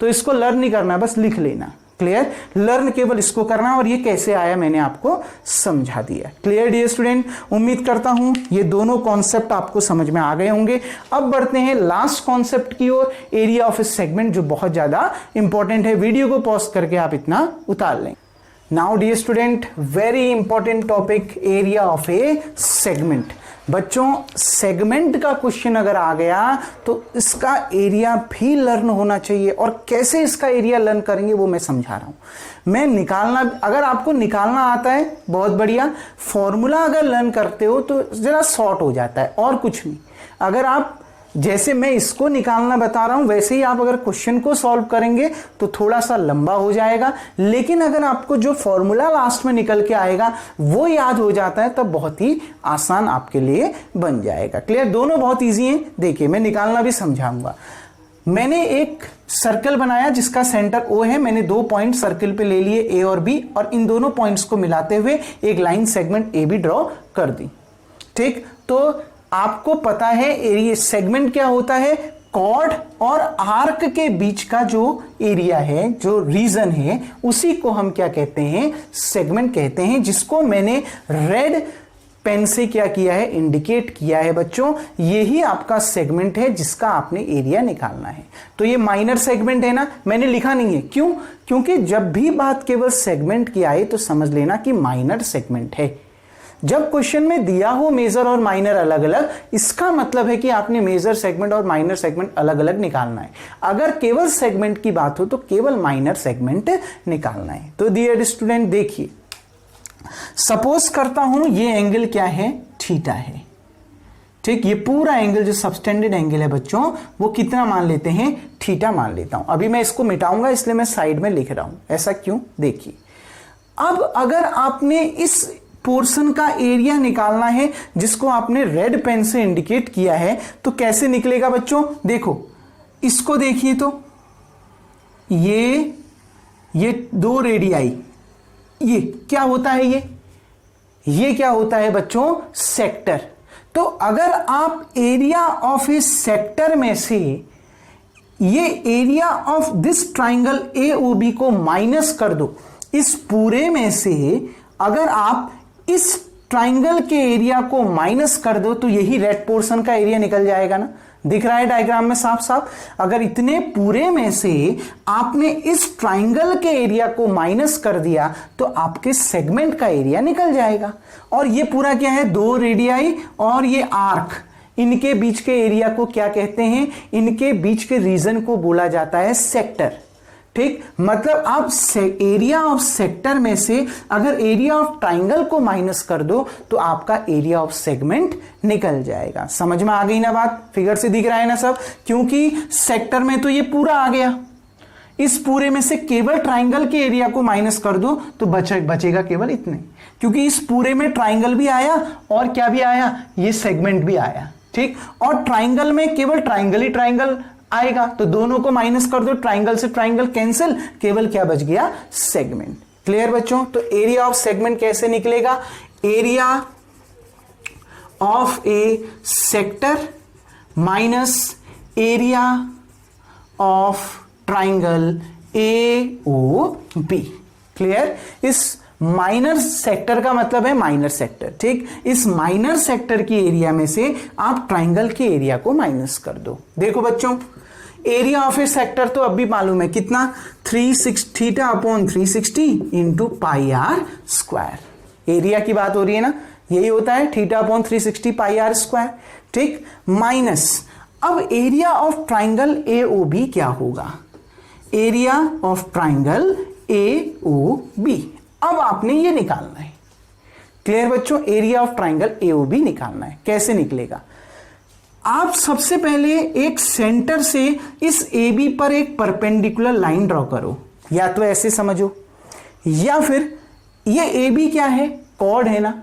तो इसको लर्न नहीं करना, बस लिख लेना। क्लियर, लर्न केवल इसको करना, और ये कैसे आया मैंने आपको समझा दिया। क्लियर डियर स्टूडेंट, उम्मीद करता हूं ये दोनों कॉन्सेप्ट आपको समझ में आ गए होंगे। अब बढ़ते हैं लास्ट कॉन्सेप्ट की ओर, एरिया ऑफ ए सेगमेंट, जो बहुत ज्यादा इंपॉर्टेंट है। वीडियो को पॉज करके आप इतना उतार लें। Now dear student, very important topic, area of a segment. बच्चों, सेगमेंट का क्वेश्चन अगर आ गया तो इसका एरिया भी लर्न होना चाहिए, और कैसे इसका एरिया लर्न करेंगे वो मैं समझा रहा हूं। मैं निकालना, अगर आपको निकालना आता है बहुत बढ़िया, फॉर्मूला अगर लर्न करते हो तो जरा शॉर्ट हो जाता है, और कुछ नहीं। अगर आप जैसे मैं इसको निकालना बता रहा हूं वैसे ही आप अगर क्वेश्चन को सॉल्व करेंगे तो थोड़ा सा लंबा हो जाएगा, लेकिन अगर आपको जो फॉर्मूला लास्ट में निकल के आएगा वो याद हो जाता है तब बहुत ही आसान आपके लिए बन जाएगा। क्लियर, दोनों बहुत इजी हैं। देखिए, मैं निकालना भी समझाऊंगा। मैंने एक सर्कल बनाया जिसका सेंटर O है, मैंने 2 पॉइंट सर्कल पे ले लिए A और B, और इन दोनों पॉइंट्स को मिलाते हुए एक लाइन सेगमेंट AB ड्रॉ कर दी। ठीक, तो आपको पता है एरिया सेगमेंट क्या होता है, कॉर्ड और आर्क के बीच का जो एरिया है, जो रीजन है, उसी को हम क्या कहते हैं, सेगमेंट कहते हैं, जिसको मैंने रेड पेन से क्या किया है, इंडिकेट किया है। बच्चों, यही आपका सेगमेंट है जिसका आपने एरिया निकालना है। तो ये माइनर सेगमेंट है ना, मैंने लिखा नहीं है, क्यों? क्योंकि जब भी बात केवल सेगमेंट की आए तो समझ लेना कि माइनर सेगमेंट है। जब क्वेश्चन में दिया हो मेजर और माइनर अलग अलग, इसका मतलब है कि आपने मेजर सेगमेंट और माइनर सेगमेंट अलग अलग निकालना है। अगर केवल सेगमेंट की बात हो तो केवल माइनर सेगमेंट निकालना है। तो डियर स्टूडेंट, देखिए, सपोज करता हूं ये एंगल क्या है, थीटा है। ठीक, ये पूरा एंगल जो सबटेंडेड एंगल है बच्चों, वो कितना मान लेते हैं, थीटा मान लेता हूं। अभी मैं इसको मिटाऊंगा इसलिए मैं साइड में लिख रहा हूं। ऐसा क्यों, देखिए, अब अगर आपने इस पोर्शन का एरिया निकालना है जिसको आपने रेड पेन से इंडिकेट किया है, तो कैसे निकलेगा बच्चों? देखो, इसको देखिए, तो ये 2 रेडियाई, ये क्या होता है, ये क्या होता है बच्चों, सेक्टर। तो अगर आप एरिया ऑफ ए सेक्टर में से ये area of this triangle AOB को माइनस कर दो, इस पूरे में से अगर आप इस ट्राइंगल के एरिया को माइनस कर दो तो यही रेड पोर्शन का एरिया निकल जाएगा ना, दिख रहा है डायग्राम में साफ साफ। अगर इतने पूरे में से आपने इस ट्राइंगल के एरिया को माइनस कर दिया तो आपके सेगमेंट का एरिया निकल जाएगा। और ये पूरा क्या है, 2 रेडियाई और ये आर्क, इनके बीच के एरिया को क्या कहते हैं, इनके बीच के रीजन को बोला जाता है सेक्टर। ठीक, मतलब आप एरिया ऑफ सेक्टर में से अगर एरिया ऑफ ट्राइंगल को माइनस कर दो तो आपका एरिया ऑफ सेगमेंट निकल जाएगा। समझ में आ गई ना बात, फिगर से दिख रहा है ना सब, क्योंकि सेक्टर में तो ये पूरा आ गया, इस पूरे में से केवल ट्राइंगल के एरिया को माइनस कर दो तो बचेगा केवल इतने, क्योंकि इस पूरे में ट्राइंगल भी आया और क्या भी आया, ये सेगमेंट भी आया। ठीक, और ट्राइंगल में केवल ट्राइंगल ही ट्राइंगल आएगा, तो दोनों को माइनस कर दो, ट्राइंगल से ट्राइंगल कैंसिल, केवल क्या बच गया, सेगमेंट। क्लियर बच्चों, तो एरिया ऑफ सेगमेंट कैसे निकलेगा, area of a sector minus area of triangle AOB। Clear, इस माइनर सेक्टर का मतलब है माइनर सेक्टर। ठीक, इस माइनर सेक्टर की एरिया में से आप ट्राइंगल के एरिया को माइनस कर दो। देखो बच्चों, एरिया ऑफ ए सेक्टर तो अब भी मालूम है कितना, 360 theta upon 360 into pi r square. Area की बात हो रही है ना, यही होता है theta upon 360 pi r square. ठीक, माइनस, अब एरिया ऑफ ट्राइंगल AOB क्या होगा, एरिया ऑफ ट्राइंगल AOB। अब आपने ये निकालना है। क्लियर बच्चों, एरिया ऑफ ट्राइंगल AOB निकालना है। कैसे निकलेगा, आप सबसे पहले एक सेंटर से इस AB पर एक परपेंडिकुलर लाइन ड्रॉ करो, या तो ऐसे समझो, या फिर ये AB क्या है, कॉर्ड है ना।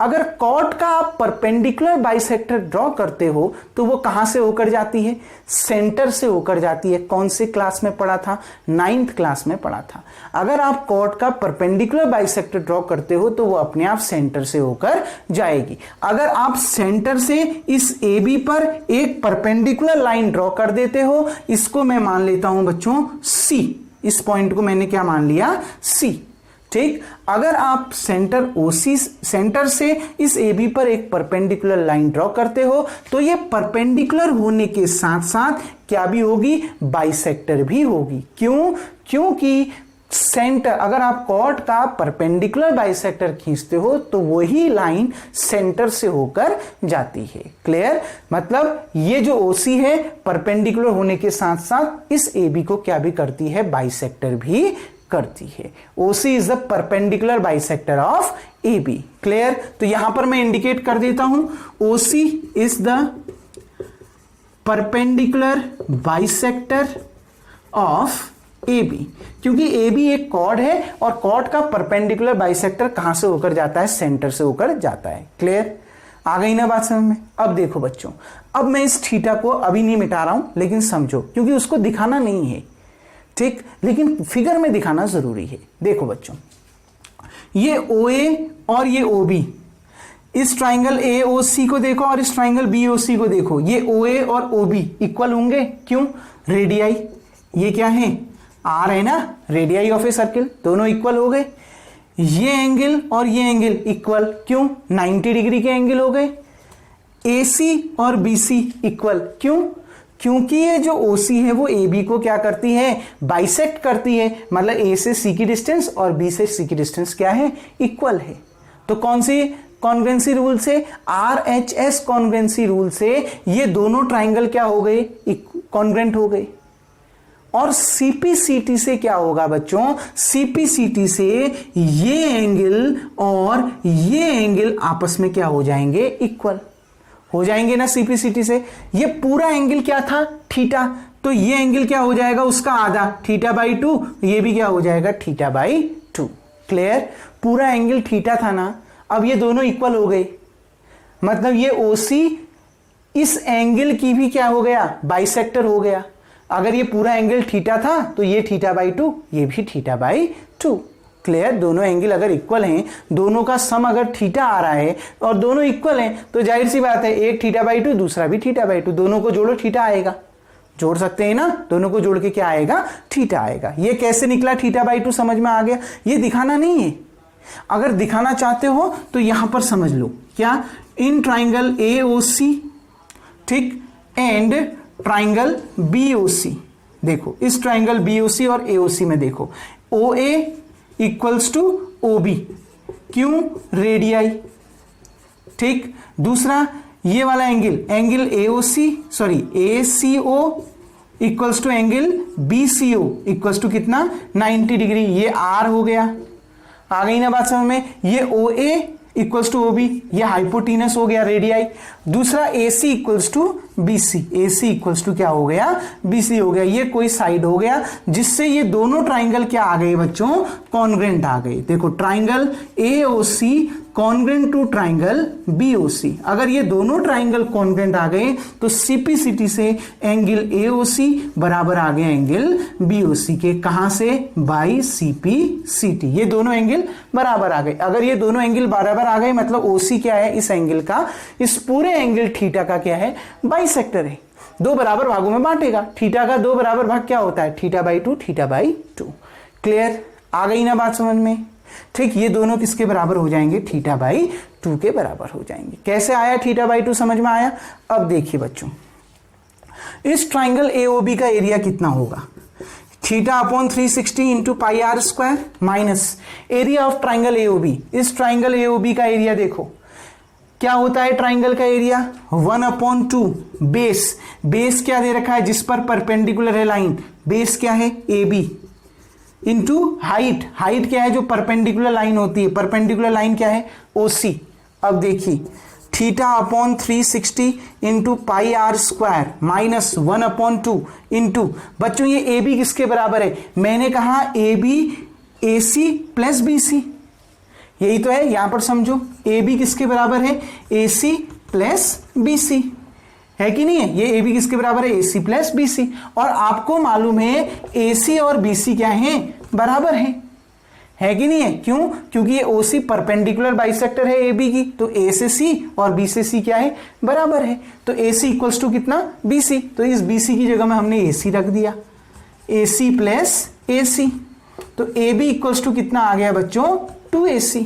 अगर कॉर्ड का आप परपेंडिकुलर बाइसेक्टर ड्रॉ करते हो तो वो कहां से होकर जाती है, सेंटर से होकर जाती है। कौन से क्लास में पढ़ा था, 9th क्लास में पढ़ा था। अगर आप कॉर्ड का परपेंडिकुलर बाइसेक्टर ड्रॉ करते हो तो वो अपने आप सेंटर से होकर जाएगी। अगर आप सेंटर से इस AB पर एक परपेंडिकुलर लाइन ड्रॉ कर देते हो, इसको मैं मान लेता हूं बच्चों C, इस पॉइंट को मैंने क्या मान लिया, C। ठीक, अगर आप सेंटर से इस AB पर एक परपेंडिकुलर लाइन ड्रॉ करते हो तो ये परपेंडिकुलर होने के साथ साथ क्या भी होगी, बाइसेक्टर भी होगी। क्यों, क्योंकि सेंटर, अगर आप कॉर्ड का परपेंडिकुलर बाइसेक्टर खींचते हो तो वही लाइन सेंटर से होकर जाती है। क्लियर, मतलब ये जो OC है परपेंडिकुलर होने के साथ साथ इस AB को क्या भी करती है, बाइसेक्टर भी करती है। OC is the perpendicular bisector of AB। Clear, तो यहां पर मैं इंडिकेट कर देता हूं, OC is the perpendicular bisector of AB, क्योंकि AB एक कॉर्ड है और कॉर्ड का परपेंडिकुलर बाइसेक्टर कहां से होकर जाता है, सेंटर से होकर जाता है। क्लियर, आ गई ना बात समझ में। अब देखो बच्चों, अब मैं इस थीटा को अभी नहीं मिटा रहा हूं, लेकिन समझो, क्योंकि उसको दिखाना नहीं है, ठीक, लेकिन फिगर में दिखाना जरूरी है। देखो बच्चों, ये OA और ये OB, इस ट्राइंगल AOC को देखो और इस ट्राइंगल BOC को देखो, ये OA और OB इक्वल होंगे। क्यों, रेडियाई, ये क्या है, R है ना, रेडियाई ऑफ ए सर्किल, दोनों इक्वल हो गए। ये एंगल और ये एंगल इक्वल, क्यों, 90 डिग्री के एंगल हो गए। AC और BC इक्वल, क्यों, क्योंकि ये जो OC है वो AB को क्या करती है, बाइसेक्ट करती है, मतलब A से C की डिस्टेंस और B से C की डिस्टेंस क्या है, इक्वल है। तो कौन सी कॉन्ग्रुएंसी रूल से, RHS कॉन्ग्रुएंसी रूल से ये दोनों ट्राइंगल क्या हो गए, कॉन्ग्रुएंट हो गए। और CPCT से क्या होगा बच्चों, CPCT से ये एंगल और ये एंगल आपस में क्या हो जाएंगे, इक्वल हो जाएंगे ना। CPCT से ये पूरा एंगल क्या था, थीटा, तो ये एंगल क्या हो जाएगा, उसका आधा, θ/2, ये भी क्या हो जाएगा, θ/2। क्लियर, पूरा एंगल थीटा था ना, अब ये दोनों इक्वल हो गए, मतलब ये OC इस एंगल की भी क्या हो गया, बाइसेक्टर हो गया। अगर ये पूरा एंगल थीटा था तो ये θ/2, ये भी θ/2। क्लियर, दोनों एंगल अगर इक्वल हैं, दोनों का सम अगर थीटा आ रहा है और दोनों इक्वल हैं, तो जाहिर सी बात है एक θ/2 दूसरा भी θ/2, दोनों को जोड़ो थीटा आएगा, जोड़ सकते हैं ना, दोनों को जोड़ के क्या आएगा, थीटा आएगा। ये कैसे निकला θ/2, समझ में आ गया। ये दिखाना नहीं है, अगर दिखाना चाहते हो तो यहां पर समझ लो, क्या, इन ट्राइंगल AOC, ठीक, एंड ट्राइंगल BOC, देखो इस ट्राइंगल BOC और AOC में देखो, OA इक्वल्स टू OB, क्यों, रेडियाई, ठीक। दूसरा ये वाला angle ACO equals to angle BCO equals to कितना, 90 डिग्री, ये R हो गया। आ गई ना बात समझ में। ये OA इक्वल्स टू OB, ये हाइपोटीनस हो गया, रेडियाई। दूसरा AC equals to BC, AC equals to क्या हो गया, BC हो गया। ये कोई साइड हो गया जिससे ये दोनों ट्राइंगल क्या आ गए बच्चों, कॉन्ग्रुएंट आ गए। देखो triangle AOC congruent to triangle BOC, अगर ये दोनों ट्राइंगल कॉन्ग्रुएंट आ गए तो CPCT से एंगल AOC बराबर आ गया एंगल BOC के, कहां से, बाई CPCT, ये दोनों एंगल बराबर आ गए। अगर ये दोनों एंगल बराबर आ गए मतलब OC क्या है, इस एंगल का, इस पूरे एंगल थीटा का क्या है, बाइसेक्टर है, दो बराबर भागों में बांटेगा। थीटा का दो बराबर भाग क्या होता है, θ/2, θ/2। क्लियर, आ गई ना बात समझ में। ठीक, ये दोनों किसके बराबर हो जाएंगे, θ/2 के बराबर हो जाएंगे। कैसे आया θ/2, समझ में आया। अब देखिए बच्चों, इस ट्राइंगल AOB का एरिया कितना होगा, θ/360 into πr² minus area of triangle AOB। इस ट्राइंगल AOB का एरिया देखो क्या होता है, ट्राइंगल का एरिया 1/2 बेस, बेस क्या दे रखा है, जिस पर परपेंडिकुलर है लाइन, बेस क्या है AB, इंटू हाइट, हाइट क्या है, जो परपेंडिकुलर लाइन होती है, परपेंडिकुलर लाइन क्या है, OC। अब देखिए θ/360 इंटू πr² माइनस 1/2 इंटू, बच्चों ये AB किसके बराबर है, मैंने कहा AB AC प्लस BC, यही तो है, यहां पर समझो ए बी किसके बराबर है, ए सी प्लस बी सी, है कि नहीं है, ये ए बी किसके बराबर है, ए सी प्लस बी सी, और आपको मालूम है ए सी और बी सी क्या है, बराबर है कि नहीं है, क्यों, क्योंकि ये ओ सी परपेंडिकुलर बाइसेक्टर है ए बी की, तो ए से सी और बी से सी क्या है, बराबर है, तो ए सी इक्वल्स टू कितना, बी सी, तो इस बी सी की जगह में हमने ए सी रख दिया, ए सी प्लस ए सी, तो ए बी इक्वल्स टू कितना आ गया बच्चों, 2ac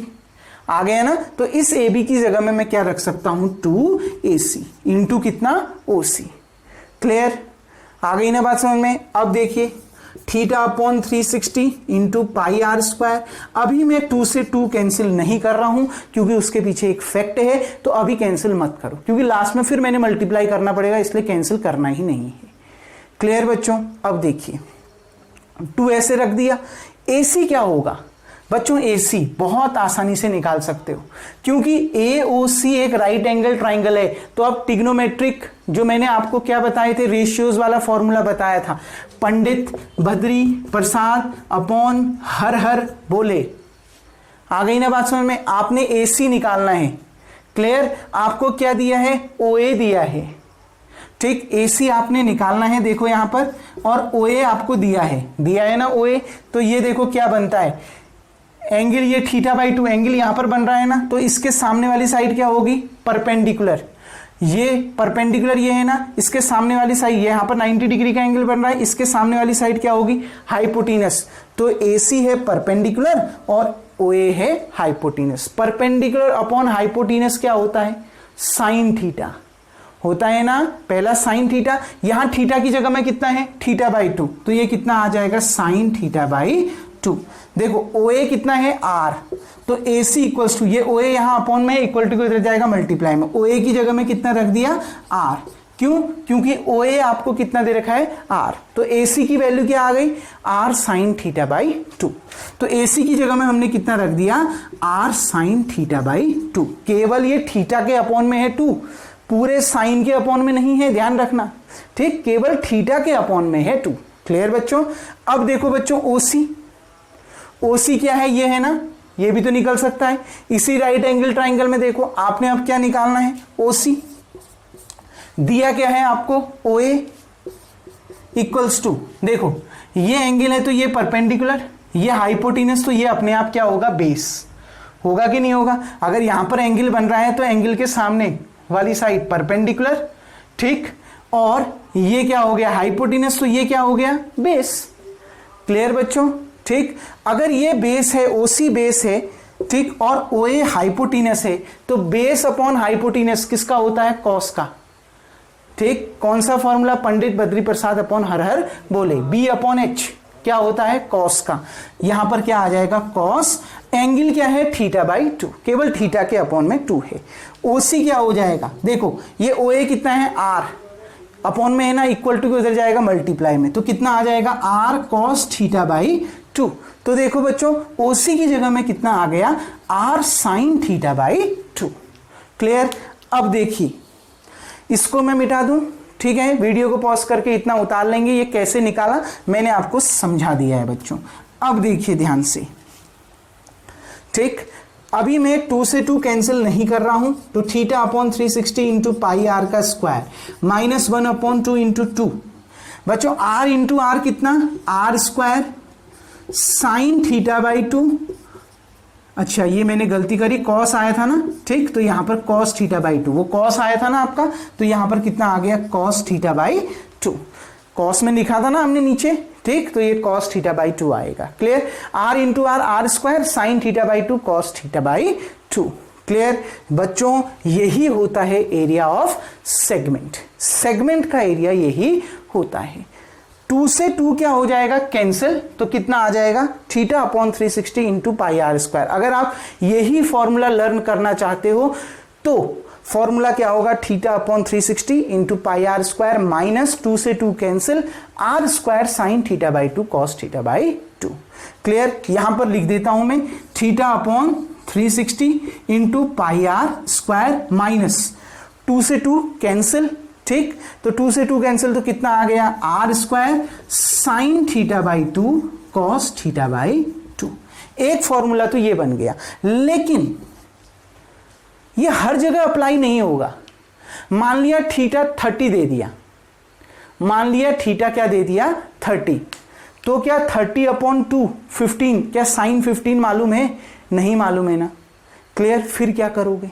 आ गया ना, तो इस ए बी की जगह में मैं क्या रख सकता हूं, 2ac इंटू कितना, ओसी। क्लियर, आ गई ना बात समझ में। अब देखिए theta upon 360 into pi r square, अभी मैं 2 से 2 कैंसिल नहीं कर रहा हूं क्योंकि उसके पीछे एक फैक्ट है, तो अभी कैंसिल मत करो क्योंकि लास्ट में फिर मैंने मल्टीप्लाई करना पड़ेगा, इसलिए कैंसिल करना ही नहीं है। क्लियर बच्चों। अब देखिए 2 ऐसे रख दिया, AC क्या होगा बच्चों, AC बहुत आसानी से निकाल सकते हो क्योंकि AOC एक राइट एंगल ट्राइंगल है, तो अब ट्रिग्नोमेट्रिक जो मैंने आपको क्या बताए थे, रेशियोज वाला फॉर्मूला बताया था, पंडित बद्री प्रसाद अपॉन हर हर बोले, आ गई ना बात समझ में। आपने AC निकालना है। क्लियर, आपको क्या दिया है, OA दिया है, ठीक, AC आपने निकालना है, देखो यहां पर, और OA आपको दिया है ना OA, तो ये देखो क्या बनता है, एंगल ये θ/2 एंगल यहां पर बन रहा है ना, तो इसके सामने वाली साइड क्या होगी, परपेंडिकुलर, ये परपेंडिकुलर ये है ना, इसके सामने वाली साइड ये यहां पर 90 डिग्री का एंगल बन रहा है, इसके सामने वाली साइड क्या होगी, हाइपोटेनस, तो AC है परपेंडिकुलर और OA है हाइपोटेनस। परपेंडिकुलर अपॉन हाइपोटेनस क्या होता है, साइन थीटा होता है ना, पहला साइन थीटा, यहां थीटा की जगह में कितना है, θ/2, तो ये कितना आ जाएगा, साइन θ/2। देखो OA कितना है, R, तो AC इक्वल्स टू, ये OA यहां अपॉन में इक्वल टू को इधर जाएगा मल्टीप्लाई में, OA की जगह में कितना रख दिया, R, क्यों, क्योंकि OA आपको कितना दे रखा है, R, तो AC की वैल्यू क्या आ गई, R साइन θ/2, तो AC की जगह में हमने कितना रख दिया, R साइन θ/2, केवल ये थीटा के अपॉन में है 2, पूरे साइन के अपॉन में नहीं है, ध्यान रखना, ठीक, केवल थीटा के अपॉन में है 2। क्लियर बच्चों। अब देखो बच्चों OC क्या है, ये है ना, ये भी तो निकल सकता है, इसी राइट एंगल ट्राइंगल में देखो आपने अब क्या निकालना है, OC दिया क्या है आपको, OA इक्वल्स टू, देखो ये एंगल है तो ये परपेंडिकुलर, ये हाइपोटेनस, तो ये अपने आप क्या होगा, बेस होगा कि नहीं होगा। अगर यहां पर एंगल बन रहा है तो एंगल के सामने वाली साइड परपेंडिकुलर, ठीक, और ये क्या हो गया, हाइपोटेनस, तो ये क्या हो गया, बेस। क्लियर बच्चों, ठीक, अगर ये बेस है, OC बेस है, ठीक, और OA हाइपोटेनस है, तो बेस अपॉन हाइपोटेनस किसका होता है, कॉस का, ठीक, कौन सा formula, Pandit Badri Prasad upon her हर बोले, B/H क्या होता है, कॉस का, यहां पर क्या आ जाएगा, कॉस, एंगल क्या है, θ/2, केवल थीटा के अपॉन में 2 है। OC क्या हो जाएगा, देखो ये OA कितना है, R अपॉन में है ना, इक्वल टू उधर जाएगा मल्टीप्लाई में, तो कितना आ जाएगा, R cos θ/2, तो देखो बच्चों OC की जगह में कितना आ गया, R sin θ/2। क्लियर। अब देखिए इसको मैं मिटा दूं, ठीक है, वीडियो को पॉज करके इतना उतार लेंगे, ये कैसे निकाला मैंने आपको समझा दिया है बच्चों। अब देखिए ध्यान से, ठीक, अभी मैं 2 से 2 कैंसिल नहीं कर रहा हूं, तो θ/360 इंटू पाई आर का स्क्वायर माइनस 1/2 इंटू 2, बच्चों r इंटू आर कितना, r स्क्वायर साइन θ/2, अच्छा ये मैंने गलती करी, कॉस आया था ना, ठीक, तो यहां पर cos θ/2, वो कॉस आया था ना आपका, तो यहां पर कितना आ गया, cos θ/2, कॉस में लिखा था ना हमने नीचे, ठीक, तो ये cos θ/2 आएगा। Clear, r into r, r square sine θ/2 cos θ/2। Clear बच्चों, यही होता है एरिया ऑफ सेगमेंट, सेगमेंट का एरिया यही होता है। 2 से 2 क्या हो जाएगा, कैंसिल, तो कितना आ जाएगा, θ/360 इंटू पाई आर स्क्वायर। अगर आप यही फॉर्मूला लर्न करना चाहते हो तो फॉर्मूला क्या होगा, θ/360 into pi r square minus 2 से 2 cancel, r square sine θ/2 cos θ/2। Clear, यहां पर लिख देता हूं मैं, θ/360 into pi r square minus 2 से 2 कैंसिल, ठीक, तो 2 से 2 कैंसिल, तो कितना आ गया, r स्क्वायर साइन θ/2 cos θ/2। एक फॉर्मूला तो ये बन गया, लेकिन ये हर जगह अप्लाई नहीं होगा। मान लिया थीटा 30 दे दिया, मान लिया थीटा क्या दे दिया 30, तो क्या 30/2 15, क्या साइन 15 मालूम है? नहीं मालूम है ना। क्लियर? फिर क्या करोगे?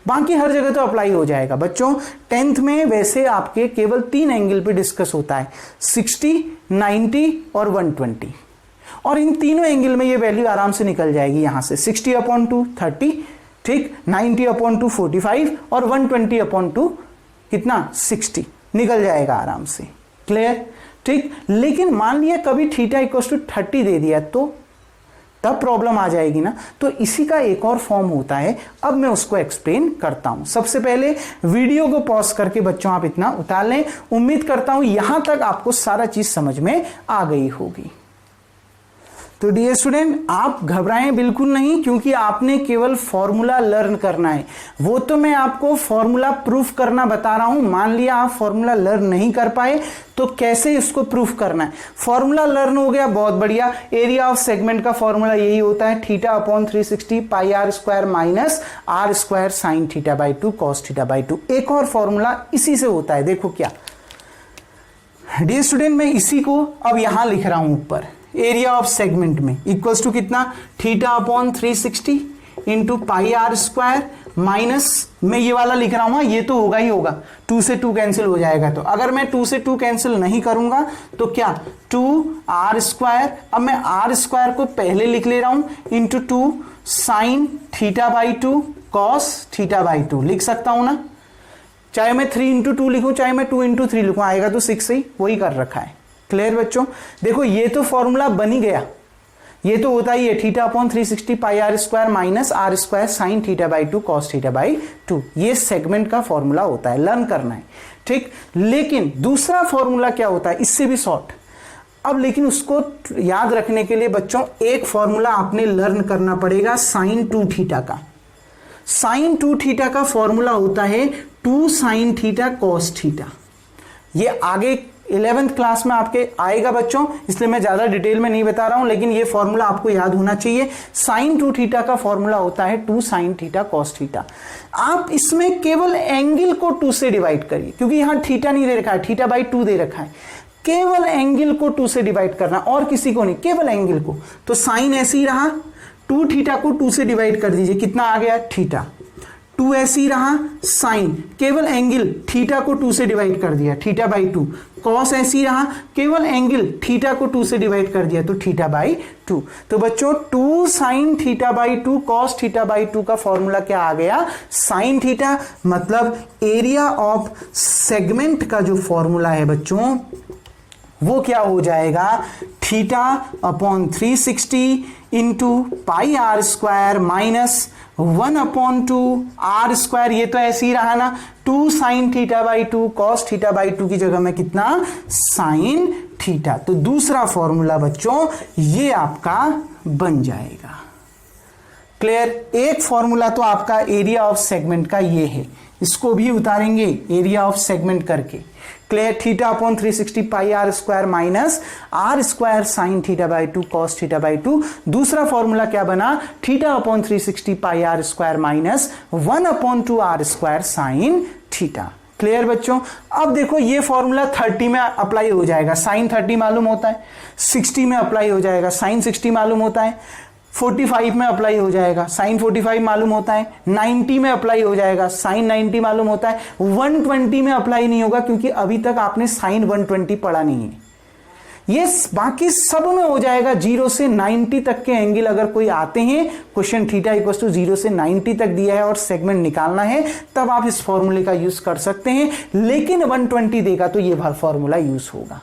बाकी हर जगह तो अप्लाई हो जाएगा। बच्चों 10th में वैसे आपके केवल 3 एंगल पे डिस्कस होता है, 60, 90 और 120, और इन तीनों एंगल में ये वैल्यू आराम से निकल जाएगी यहां से। 60/2 30, ठीक, 90/2 45 और 120/2 कितना 60, निकल जाएगा आराम से। क्लियर? ठीक। लेकिन मान लिया कभी थीटा इक्वल टू 30 दे दिया तो तब प्रॉब्लम आ जाएगी ना। तो इसी का एक और फॉर्म होता है, अब मैं उसको एक्सप्लेन करता हूं। सबसे पहले वीडियो को पॉज करके बच्चों आप इतना उतार लें। उम्मीद करता हूं यहां तक आपको सारा चीज समझ में आ गई होगी। तो डियर स्टूडेंट, आप घबराएं बिल्कुल नहीं, क्योंकि आपने केवल फॉर्मूला लर्न करना है। वो तो मैं आपको फॉर्मूला प्रूफ करना बता रहा हूं। मान लिया आप फॉर्मूला लर्न नहीं कर पाए तो कैसे इसको प्रूफ करना है। फॉर्मूला लर्न हो गया, बहुत बढ़िया। एरिया ऑफ सेगमेंट का फॉर्मूला यही होता है, θ/360 πr² minus r² sin θ/2 cos θ/2। एक और फॉर्मूला इसी से होता है, देखो क्या। डियर स्टूडेंट, मैं इसी को अब यहां लिख रहा हूं ऊपर, एरिया ऑफ सेगमेंट में इक्वल्स टू कितना, θ/360 इंटू πr² माइनस, मैं ये वाला लिख रहा हूं, ये तो होगा ही होगा, 2 से 2 कैंसिल हो जाएगा। तो अगर मैं 2 से 2 कैंसिल नहीं करूंगा तो क्या 2r², अब मैं r² को पहले लिख ले रहा हूं, इंटू 2 साइन θ/2 cos θ/2 लिख सकता हूं ना। चाहे मैं 3x2 लिखूं, चाहे मैं 2x3 लिखूं, आएगा तो 6 ही, वही कर रखा है। क्लियर बच्चों? देखो ये तो फॉर्मूला बन ही गया, ये तो होता ही है θ/360 πr² minus r² sin θ/2 cos θ/2। ये सेगमेंट का फॉर्मूला होता है, लर्न करना है, ठीक। लेकिन दूसरा फॉर्मूला क्या होता है, इससे भी शॉर्ट। अब लेकिन उसको याद रखने के लिए बच्चों एक फॉर्मूला आपने लर्न करना पड़ेगा, sin 2θ का। sin 2θ का फॉर्मूला होता है 2 sin θ cos θ। ये आगे 11th क्लास में आपके आएगा बच्चों, इसलिए मैं ज्यादा डिटेल में नहीं बता रहा हूं, लेकिन ये फॉर्मूला आपको याद होना चाहिए। sin 2θ का फॉर्मूला होता है 2 sin θ cos θ। आप इसमें केवल एंगल को 2 से डिवाइड करिए, क्योंकि यहां थीटा नहीं दे रखा है, θ/2 दे रखा है। केवल एंगल को 2 से डिवाइड करना, और किसी को नहीं, केवल एंगल को। तो साइन ऐसे ही रहा, 2θ को 2 से डिवाइड कर दीजिए, कितना आ गया थीटा। 2 ऐसे ही रहा, साइन केवल एंगल थीटा को 2 से डिवाइड कर दिया, θ/2। कॉस ऐसे ही रहा, केवल एंगल थीटा को 2 से डिवाइड कर दिया, तो θ/2। तो बच्चों 2 sin θ/2 cos θ/2 का फॉर्मूला क्या आ गया, sin थीटा। मतलब एरिया ऑफ सेगमेंट का जो फॉर्मूला है बच्चों, वो क्या हो जाएगा, θ/360 इंटू πr² माइनस 1/2 r²। ये तो ऐसे ही रहा ना, 2 sin θ/2 cos θ/2 की जगह में कितना, sin थीटा। तो दूसरा फॉर्मूला बच्चों ये आपका बन जाएगा। क्लियर? एक फॉर्मूला तो आपका एरिया ऑफ सेगमेंट का ये है, इसको भी उतारेंगे एरिया ऑफ सेगमेंट करके। Clear? θ/360 πr² minus r² sin θ/2 cos θ/2। दूसरा फॉर्मूला क्या बना, θ/360 πr² minus 1/2 r² sin theta. Clear बच्चों? अब देखो ये फॉर्मूला 30 में अप्लाई हो जाएगा, साइन 30 मालूम होता है, 60 में अप्लाई हो जाएगा, साइन 60 मालूम होता है, 45 में अप्लाई हो जाएगा, साइन 45 मालूम होता है, 90 में अप्लाई हो जाएगा, साइन 90 मालूम होता है, 120 में अप्लाई नहीं होगा, क्योंकि अभी तक आपने साइन 120 पढ़ा नहीं है। ये बाकी सब में हो जाएगा। 0 से 90 तक के एंगल अगर कोई आते हैं, क्वेश्चन थीटा इक्वल टू 0 से 90 तक दिया है और सेगमेंट निकालना है, तब आप इस फॉर्मूले का यूज कर सकते हैं। लेकिन 120 देगा तो ये फॉर्मूला यूज होगा।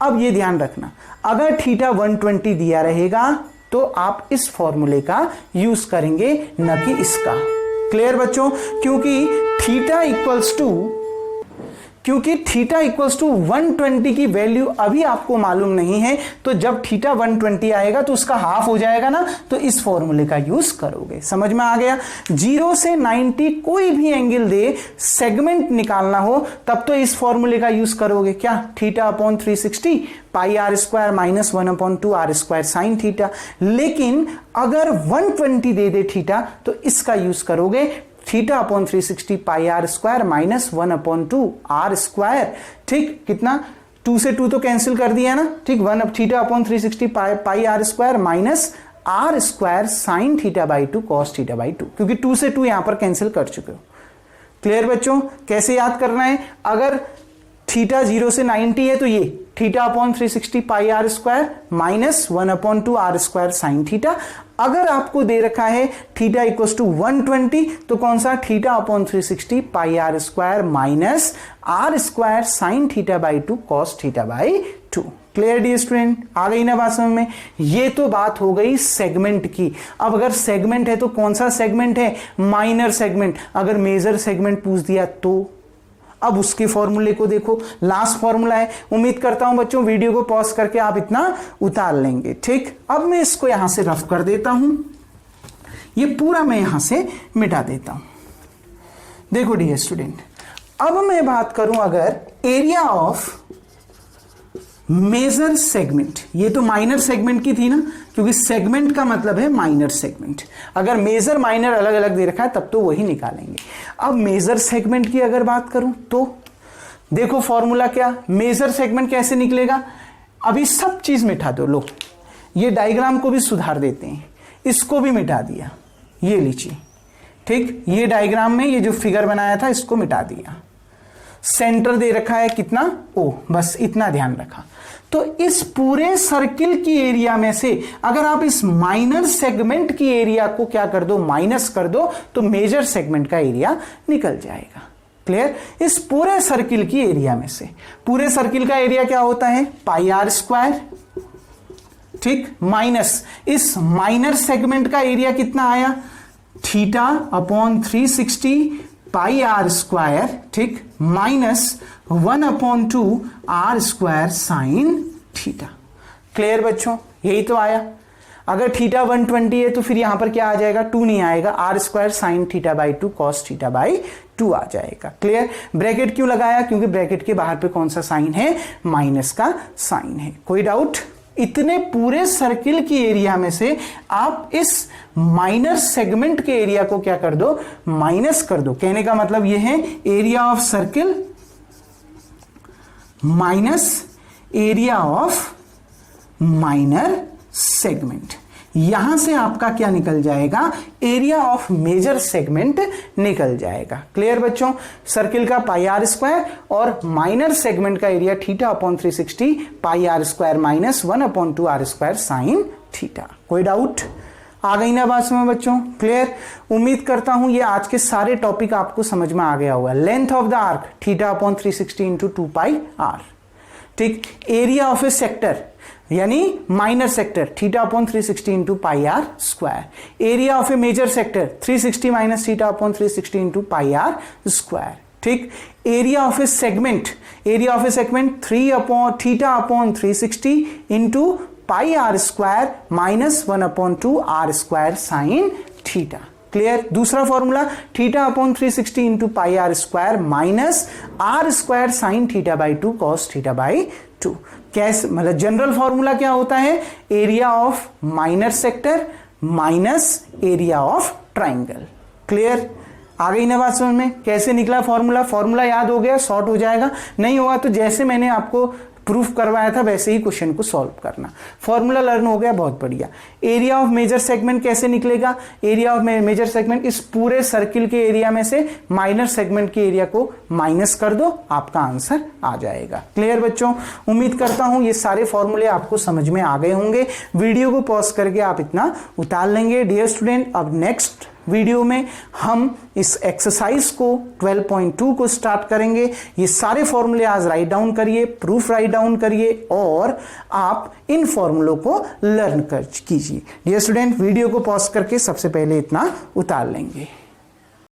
अब ये ध्यान रखना, अगर थीटा 120 दिया रहेगा तो आप इस फॉर्मूले का यूज करेंगे, न कि इसका। क्लियर बच्चों? क्योंकि थीटा इक्वल्स टू क्योंकि थीटा इक्वल्स टू 120 की वैल्यू अभी आपको मालूम नहीं है, तो जब थीटा 120 आएगा तो उसका हाफ हो जाएगा ना, तो इस फॉर्मूले का यूज करोगे। समझ में आ गया? 0 से 90 कोई भी एंगल दे, सेगमेंट निकालना हो तब तो इस फॉर्मूले का यूज करोगे। क्या? Theta upon 360 pi r square minus 1/2 r square sine theta. लेकिन अगर 120 दे दे थीटा तो इसका यूज करोगे theta upon 360 pi r square minus 1/2 r square. ठीक, कितना? 2 से 2 तो कैंसिल कर दिया ना। ठीक, 1 theta upon 360 pi r square minus r square sine theta by 2 cos theta by 2, क्योंकि 2 से 2 यहां पर कैंसिल कर चुके हो। क्लियर बच्चों? कैसे याद करना है? अगर थीटा 0 से 90 है तो ये theta upon 360 pi r square minus 1/2 r square sine theta. अगर आपको दे रखा है थीटा इक्वल्स टू 120 तो कौन सा? Theta upon 360 pi r square minus r square sine theta by 2 cos theta by 2। Clear the student? आ गई ना बात समझ में? ये तो बात हो गई सेगमेंट की। अब अगर सेगमेंट है तो कौन सा सेगमेंट है? Minor segment. अगर मेजर सेगमेंट पूछ दिया तो अब उसके फॉर्मूले को देखो, लास्ट फॉर्मूला है। उम्मीद करता हूं बच्चों वीडियो को पॉज करके आप इतना उतार लेंगे। ठीक, अब मैं इसको यहां से रफ कर देता हूं, ये पूरा मैं यहां से मिटा देता हूं। देखो डियर स्टूडेंट, अब मैं बात करूं अगर एरिया ऑफ मेजर सेगमेंट, ये तो माइनर सेगमेंट की थी ना, क्योंकि सेगमेंट का मतलब है माइनर सेगमेंट। अगर मेजर माइनर अलग अलग दे रखा है तब तो वही निकालेंगे। अब मेजर सेगमेंट की अगर बात करूं तो देखो फॉर्मूला क्या, मेजर सेगमेंट कैसे निकलेगा? अभी सब चीज मिटा दो। लो, ये डायग्राम को भी सुधार देते हैं, इसको भी मिटा दिया, ये लीजिए। ठीक, ये डायग्राम में ये जो फिगर बनाया था इसको मिटा दिया। सेंटर दे रखा है कितना? ओ, बस इतना ध्यान रखा। तो इस पूरे सर्किल की एरिया में से अगर आप इस माइनर सेगमेंट की एरिया को क्या कर दो? माइनस कर दो, तो मेजर सेगमेंट का एरिया निकल जाएगा। क्लियर? इस पूरे सर्किल की एरिया में से, पूरे सर्किल का एरिया क्या होता है? Pi r square. ठीक, माइनस इस माइनर सेगमेंट का एरिया कितना आया? Theta upon 360 pi r square. ठीक, minus 1/2 r square sine theta. Clear बच्चों? यही तो आया। अगर थीटा 120 है तो फिर यहां पर क्या आ जाएगा? 2 नहीं आएगा, r square sine theta by 2 cos theta by 2 आ जाएगा। क्लियर? ब्रैकेट क्यों लगाया? क्योंकि ब्रैकेट के बाहर पे कौन सा साइन है? माइनस का साइन है। कोई डाउट? इतने पूरे सर्किल की एरिया में से आप इस माइनर सेगमेंट के एरिया को क्या कर दो? माइनस कर दो। कहने का मतलब यह है area of circle minus area of minor segment. यहां से आपका क्या निकल जाएगा? एरिया ऑफ मेजर सेगमेंट निकल जाएगा। क्लियर बच्चों? सर्किल का पाई आर स्क्वायर और माइनर सेगमेंट का area theta upon 360 pi r square minus 1/2 r square sine theta. कोई डाउट? आ गई ना बात समझ बच्चों? क्लियर? उम्मीद करता हूं ये आज के सारे टॉपिक आपको समझ में आ गया होगा। Length of the arc theta upon 360 into 2 pi r. ठीक, एरिया ऑफ ए सेक्टर यानी minor sector theta upon 360 into pi r square. Area of a major sector 360 minus theta upon 360 into pi r square. ठीक, area of a segment, area of a segment theta upon 360 into pi r square minus 1/2 r square sine theta. Clear? दूसरा formula theta upon 360 into pi r square minus r square sine theta by 2 cos theta by 2। कैसे? मतलब general formula क्या होता है? Area of minor sector minus area of triangle. Clear? आ गई ना बात समझ में? कैसे निकला फॉर्मूला? फॉर्मूला याद हो गया, शॉर्ट हो जाएगा। नहीं होगा तो जैसे मैंने आपको प्रूफ करवाया था वैसे ही क्वेश्चन को सॉल्व करना। फॉर्मूला लर्न हो गया, बहुत बढ़िया। एरिया ऑफ मेजर सेगमेंट कैसे निकलेगा? एरिया ऑफ मेजर सेगमेंट इस पूरे सर्किल के एरिया में से माइनर सेगमेंट के एरिया को माइनस कर दो, आपका आंसर आ जाएगा। क्लियर बच्चों? उम्मीद करता हूं ये सारे फॉर्मूले आपको समझ में आ गए होंगे। वीडियो को पॉज करके आप इतना उतार लेंगे। डियर स्टूडेंट, अब नेक्स्ट वीडियो में हम इस एक्सरसाइज को 12.2 को स्टार्ट करेंगे। ये सारे फॉर्मूले आज राइट डाउन करिए, प्रूफ राइट डाउन करिए और आप इन फॉर्मूलों को लर्न कीजिए। डियर स्टूडेंट, वीडियो को पॉज करके सबसे पहले इतना उतार लेंगे।